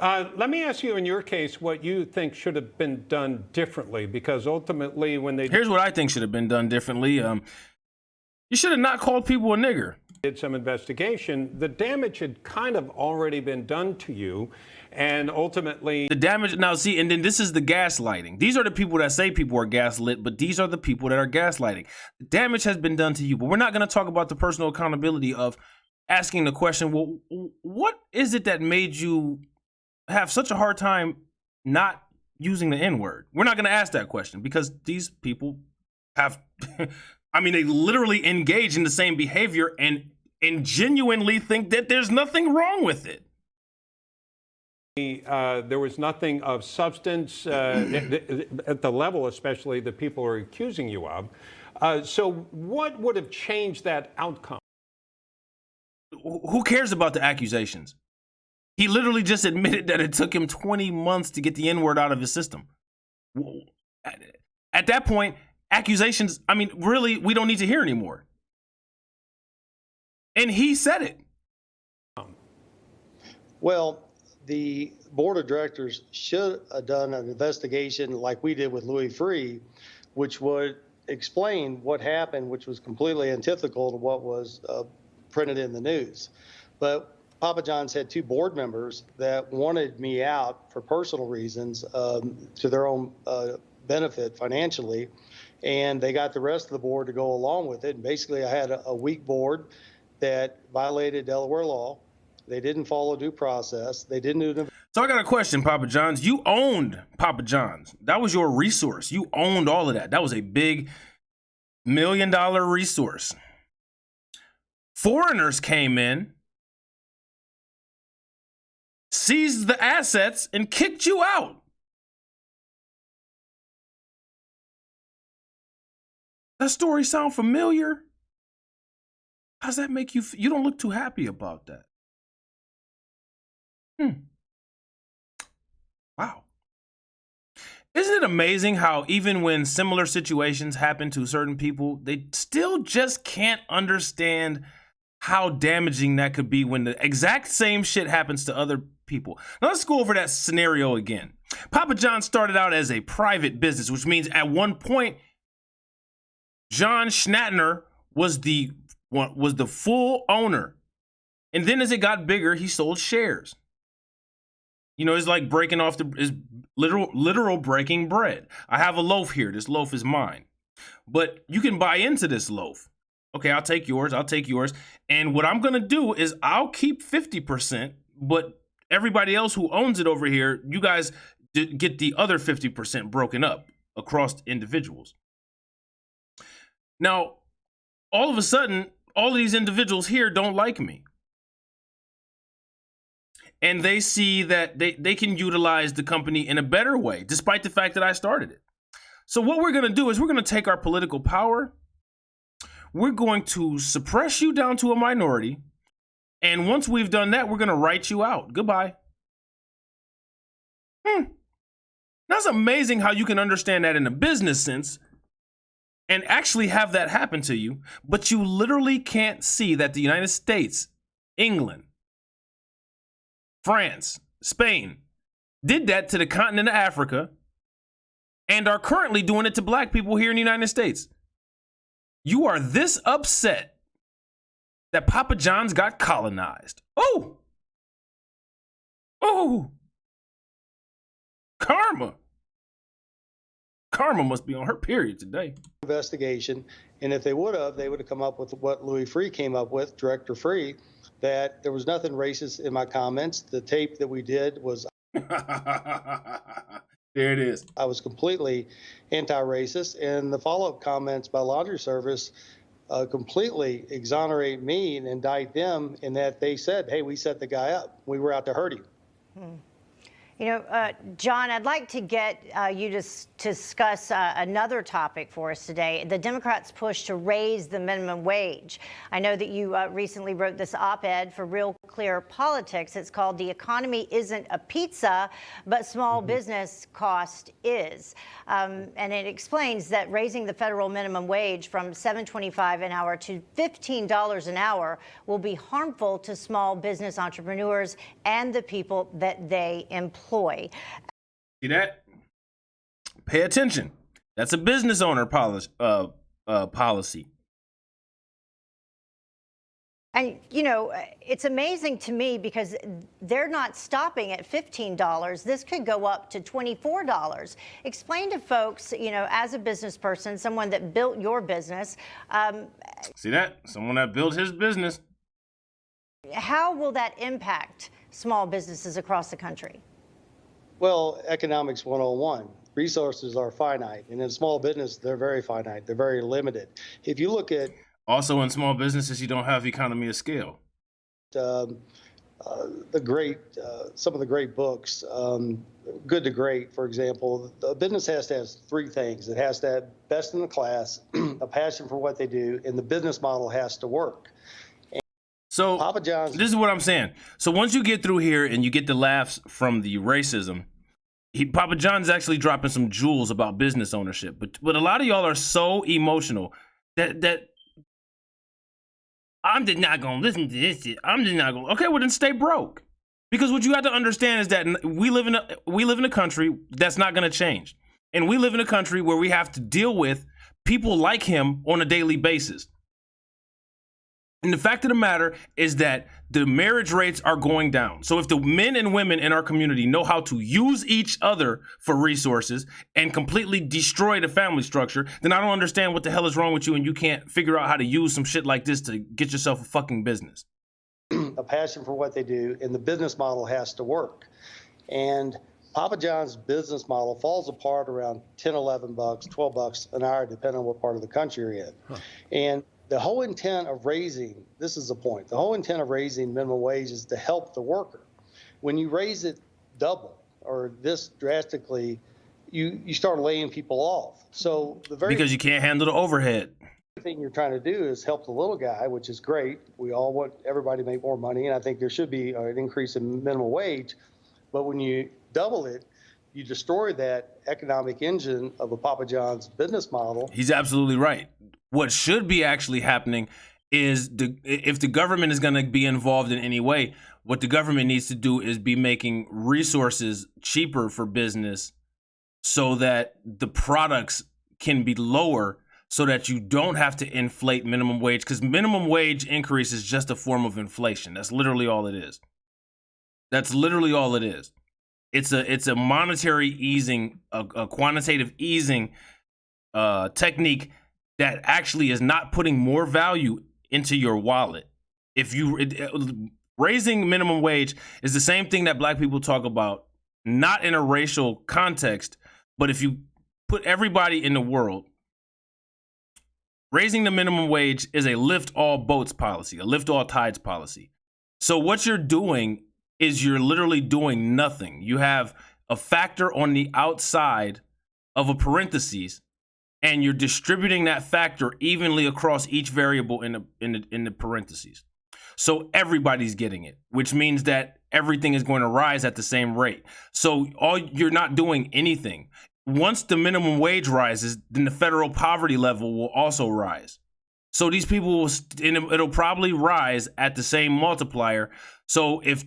Let me ask you, in your case, what you think should have been done differently, because ultimately when they Here's what I think should have been done differently. You should have not called people a nigger. did some investigation, the damage had kind of already been done to you, and ultimately The damage, now see, and then this is the gaslighting. These are the people that say people are gaslit, but these are the people that are gaslighting. The damage has been done to you, but we're not going to talk about the personal accountability of asking the question, well, what is it that made you have such a hard time not using the N-word? We're not going to ask that question because these people have, I mean, they literally engage in the same behavior and genuinely think that there's nothing wrong with it. there was nothing of substance at the level, especially that people are accusing you of. So what would have changed that outcome? Who cares about the accusations? He literally just admitted that it took him 20 months to get the N-word out of his system. At that point, accusations, I mean, really, we don't need to hear anymore. And he said it. Well, the board of directors should have done an investigation like we did with Louis Freeh, which would explain what happened, which was completely antithetical to what was printed in the news. But Papa John's had two board members that wanted me out for personal reasons to their own benefit financially, and they got the rest of the board to go along with it. And basically, I had a weak board that violated Delaware law. They didn't follow due process. They didn't do. So I got a question, Papa John's. You owned Papa John's. That was your resource. You owned all of that. That was a big $1 million resource. Foreigners came in, seized the assets, and kicked you out. That story sound familiar? How's that make you feel? You don't look too happy about that. Wow. Isn't it amazing how even when similar situations happen to certain people, they still just can't understand how damaging that could be when the exact same shit happens to other people. Now let's go over that scenario again. Papa John started out as a private business, which means at one point, John Schnattner was the full owner. And then as it got bigger, he sold shares. You know, it's like breaking off is literal breaking bread. I have a loaf here. This loaf is mine. But you can buy into this loaf. Okay, I'll take yours. I'll take yours. And what I'm going to do is I'll keep 50%, but everybody else who owns it over here, you guys get the other 50% broken up across individuals. Now, all of a sudden, all of these individuals here don't like me. And they see that they can utilize the company in a better way, despite the fact that I started it. So what we're going to do is we're going to take our political power. We're going to suppress you down to a minority. And once we've done that, we're going to write you out. Goodbye. That's amazing how you can understand that in a business sense and actually have that happen to you. But you literally can't see that the United States, England, France, Spain did that to the continent of Africa and are currently doing it to black people here in the United States. You are this upset that Papa John's got colonized. Oh, karma. Karma must be on her period today. Investigation, and if they would have come up with what Louis Freeh came up with, Director Freeh, that there was nothing racist in my comments. The tape that we did was There it is. I was completely anti-racist, and the follow-up comments by laundry service completely exonerate me and indict them in that they said, hey, we set the guy up. We were out to hurt him. You know, John, I'd like to get you to discuss another topic for us today, the Democrats' push to raise the minimum wage. I know that you recently wrote this op-ed for Real Clear Politics. It's called "The Economy Isn't a Pizza, but Small Business Cost Is." And it explains that raising the federal minimum wage from $7.25 an hour to $15 an hour will be harmful to small business entrepreneurs and the people that they employ. See that? Pay attention. That's a business owner policy. And, you know, it's amazing to me because they're not stopping at $15. This could go up to $24. Explain to folks, you know, as a business person, someone that built your business. See that? Someone that built his business. How will that impact small businesses across the country? Well, economics 101. Resources are finite, and in small business, they're very finite. They're very limited. If you look at Also, in small businesses, you don't have economy of scale. some of the great books, Good to Great, for example, a business has to have three things. It has to have best in the class, a passion for what they do, and the business model has to work. So Papa John's. this is what I'm saying. So once you get through here and you get the laughs from the racism, Papa John's actually dropping some jewels about business ownership. But a lot of y'all are so emotional that I'm just not gonna listen to this shit. I'm just not gonna. Okay, well then stay broke. Because what you have to understand is that we live in a country that's not gonna change, and we live in a country where we have to deal with people like him on a daily basis. And the fact of the matter is that the marriage rates are going down. So if the men and women in our community know how to use each other for resources and completely destroy the family structure, then I don't understand what the hell is wrong with you and you can't figure out how to use some shit like this to get yourself a fucking business. A passion for what they do, and the business model has to work. And Papa John's business model falls apart around $10, $11, $12 an hour, depending on what part of the country you're in. And the whole intent of raising, this is the point, the whole intent of raising minimum wage is to help the worker. When you raise it double or this drastically, you start laying people off. So the very Because you can't handle the overhead. thing you're trying to do is help the little guy, which is great. We all want everybody to make more money, and I think there should be an increase in minimum wage. But when you double it, you destroy that economic engine of a Papa John's business model. He's absolutely right. What should be actually happening is if the government is going to be involved in any way, what the government needs to do is be making resources cheaper for business so that the products can be lower so that you don't have to inflate minimum wage, because minimum wage increase is just a form of inflation. That's literally all it is. That's literally all it is. It's a monetary easing, a quantitative easing technique that actually is not putting more value into your wallet. Raising minimum wage is the same thing that black people talk about, not in a racial context, but if you put everybody in the world, raising the minimum wage is a lift all boats policy, a lift all tides policy. So what you're doing is you're literally doing nothing. You have a factor on the outside of a parentheses, and you're distributing that factor evenly across each variable in the parentheses. So everybody's getting it, which means that everything is going to rise at the same rate. So you're not doing anything. Once the minimum wage rises, then the federal poverty level will also rise. So these people it'll probably rise at the same multiplier. So if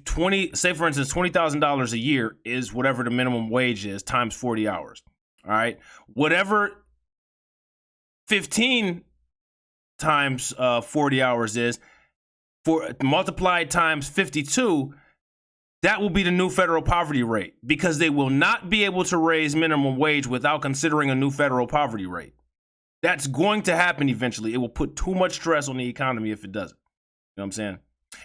say for instance, $20,000 a year is whatever the minimum wage is times 40 hours. All right. Whatever 15 times 40 hours is, multiplied times 52, that will be the new federal poverty rate, because they will not be able to raise minimum wage without considering a new federal poverty rate. That's going to happen eventually. It will put too much stress on the economy if it doesn't. You know what I'm saying?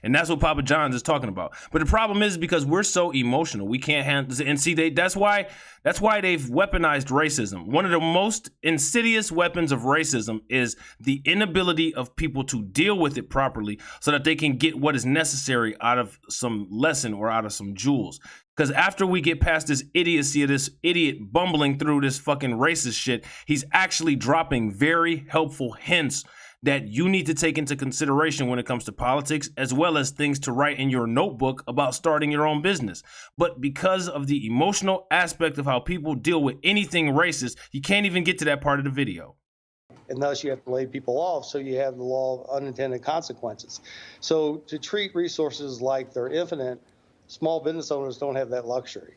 And that's what Papa John's is talking about. But the problem is because we're so emotional, we can't handle. And see, that's why they've weaponized racism. One of the most insidious weapons of racism is the inability of people to deal with it properly, so that they can get what is necessary out of some lesson or out of some jewels. Because after we get past this idiocy of this idiot bumbling through this fucking racist shit, he's actually dropping very helpful hints that you need to take into consideration when it comes to politics, as well as things to write in your notebook about starting your own business. But because of the emotional aspect of how people deal with anything racist, you can't even get to that part of the video. And thus you have to lay people off, so you have the law of unintended consequences. So to treat resources like they're infinite, small business owners don't have that luxury.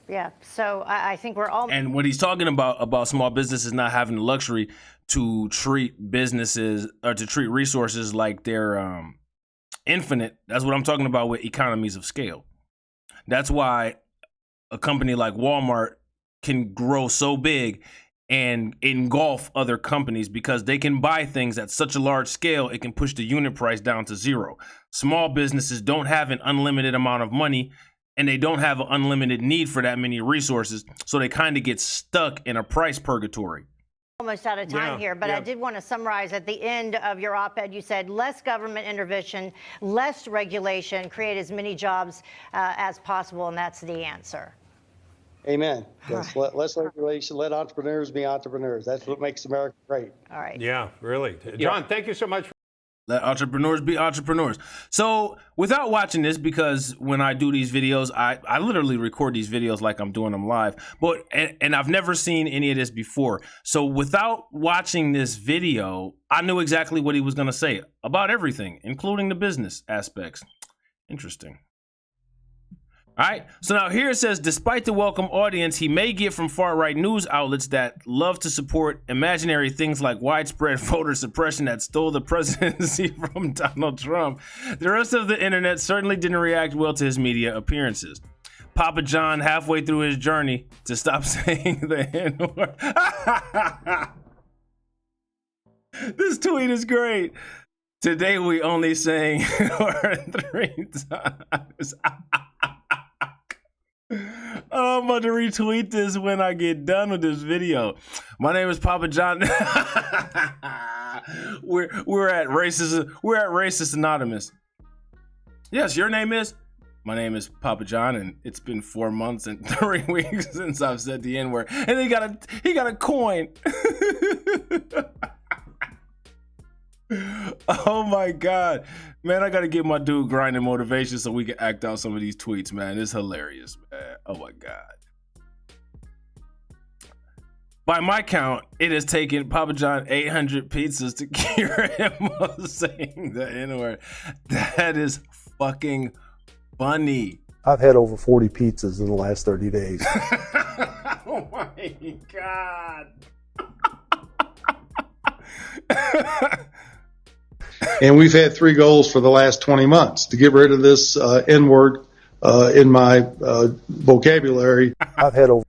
Yeah, so I think we're all... And what he's talking about small businesses not having the luxury to treat businesses or to treat resources like they're infinite. That's what I'm talking about with economies of scale. That's why a company like Walmart can grow so big and engulf other companies, because they can buy things at such a large scale, it can push the unit price down to zero. Small businesses don't have an unlimited amount of money, and they don't have an unlimited need for that many resources, so they kind of get stuck in a price purgatory. Almost out of time here, but I did want to summarize at the end of your op-ed. You said less government intervention, less regulation, create as many jobs as possible, and that's the answer. Amen. Yes, less regulation, let entrepreneurs be entrepreneurs. That's what makes America great. All right. Yeah, really. John, thank you so much. Let entrepreneurs be entrepreneurs. So without watching this, because when I do these videos, I literally record these videos like I'm doing them live, but and I've never seen any of this before. So without watching this video, I knew exactly what he was going to say about everything, including the business aspects. Interesting. All right, so now here it says, despite the welcome audience he may get from far-right news outlets that love to support imaginary things like widespread voter suppression that stole the presidency from Donald Trump, the rest of the internet certainly didn't react well to his media appearances. Papa John, halfway through his journey to stop saying the N-word. This tweet is great. Today we only sang 3 times. Oh, I'm about to retweet this when I get done with this video. My name is Papa John. we're at Racist Anonymous. Yes, your name is? My name is Papa John, and it's been 4 months and 3 weeks since I've said the N-word. And he got a coin. Oh my God, man, I gotta get my dude Grinding Motivation so we can act out some of these tweets, man. It's hilarious, man. Oh my God. By my count, it has taken Papa John 800 pizzas to cure him of saying the N-word. That is fucking funny. I've had over 40 pizzas in the last 30 days. Oh my God. And we've had 3 goals for the last 20 months to get rid of this N-word in my vocabulary. I've had over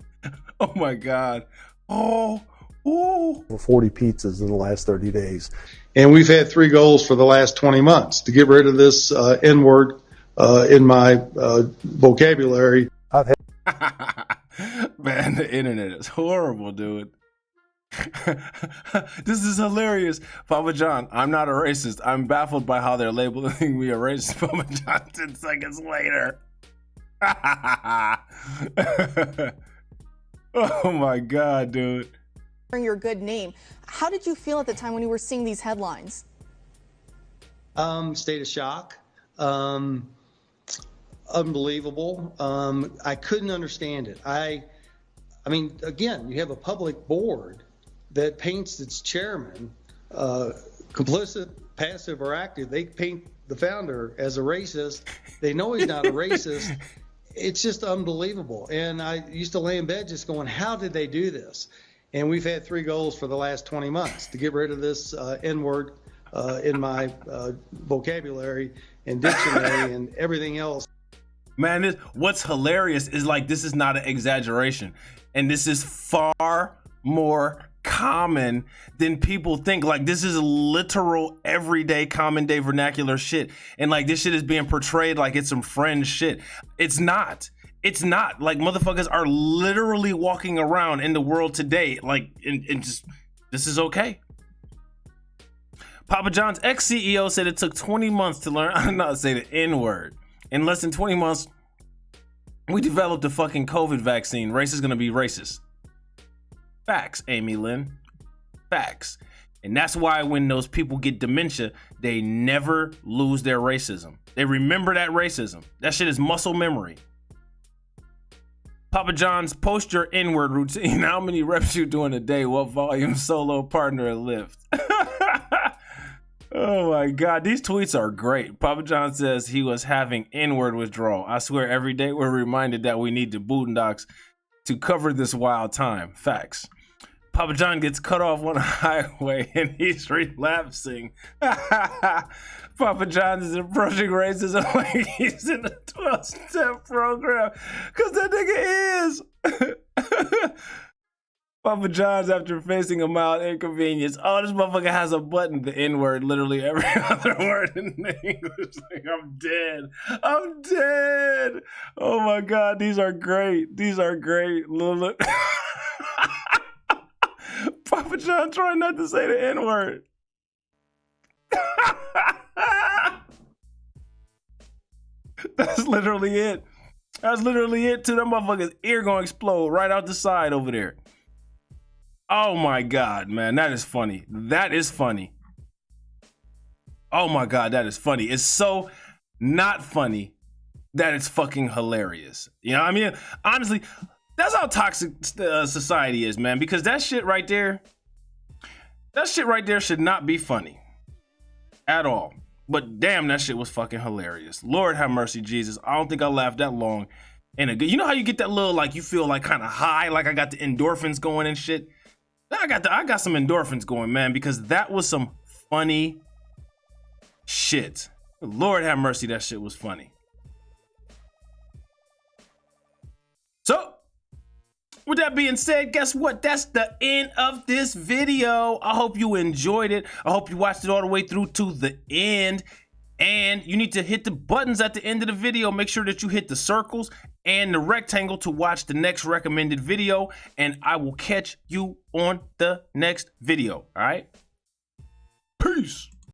Oh my God. Oh, ooh. 40 pizzas in the last 30 days. And we've had 3 goals for the last 20 months to get rid of this N-word in my vocabulary. I've had Man, the internet is horrible, dude. This is hilarious. Papa John, I'm not a racist. I'm baffled by how they're labeling me a racist. Papa John 10 seconds later. Oh my God, dude. Your good name. How did you feel at the time when you were seeing these headlines? State of shock. Unbelievable. I couldn't understand it. I mean, again, you have a public board that paints its chairman complicit, passive, or active. They paint the founder as a racist. They know he's not a racist. It's just unbelievable. And I used to lay in bed just going, how did they do this? And we've had 3 goals for the last 20 months to get rid of this N-word in my vocabulary and dictionary and everything else. Man, what's hilarious is, like, this is not an exaggeration. And this is far more common than people think. Like, this is literal everyday common day vernacular shit. And like, this shit is being portrayed like it's some fringe shit. It's not. It's not. Like, motherfuckers are literally walking around in the world today. Like, and just, this is okay. Papa John's ex-CEO said it took 20 months to learn how to not say the N-word. In less than 20 months, we developed a fucking COVID vaccine. Race is gonna be racist. Facts, Amy Lynn. Facts. And that's why when those people get dementia, they never lose their racism. They remember that racism. That shit is muscle memory. Papa John's, post your N-word routine. How many reps you doing a day? What volume, solo, partner, or lift? Oh my God, these tweets are great. Papa John says he was having N-word withdrawal. I swear every day we're reminded that we need the Boondocks to cover this wild time. Facts. Papa John gets cut off on a highway and he's relapsing. Papa John is approaching racism like he's in a 12-step program. Cause that nigga is. Papa John's after facing a mild inconvenience. Oh, this motherfucker has a button, the N-word, literally every other word in the English. Like, I'm dead. I'm dead. Oh my God, these are great. These are great. Look. Papa John trying not to say the N-word. That's literally it. That's literally it too. That motherfucker's ear gonna explode right out the side over there. Oh my God, man, that is funny. That is funny. Oh my God, that is funny. It's so not funny that it's fucking hilarious. You know what I mean? Honestly, that's how toxic society is, man, because that shit right there should not be funny at all. But damn, that shit was fucking hilarious. Lord have mercy, Jesus. I don't think I laughed that long in a good. You know how you get that little, like, you feel like kind of high, like I got the endorphins going and shit? I got some endorphins going, man, because that was some funny shit. Lord have mercy, that shit was funny. So, with that being said, guess what? That's the end of this video. I hope you enjoyed it. I hope you watched it all the way through to the end. And you need to hit the buttons at the end of the video. Make sure that you hit the circles and the rectangle to watch the next recommended video. And I will catch you on the next video. All right? Peace.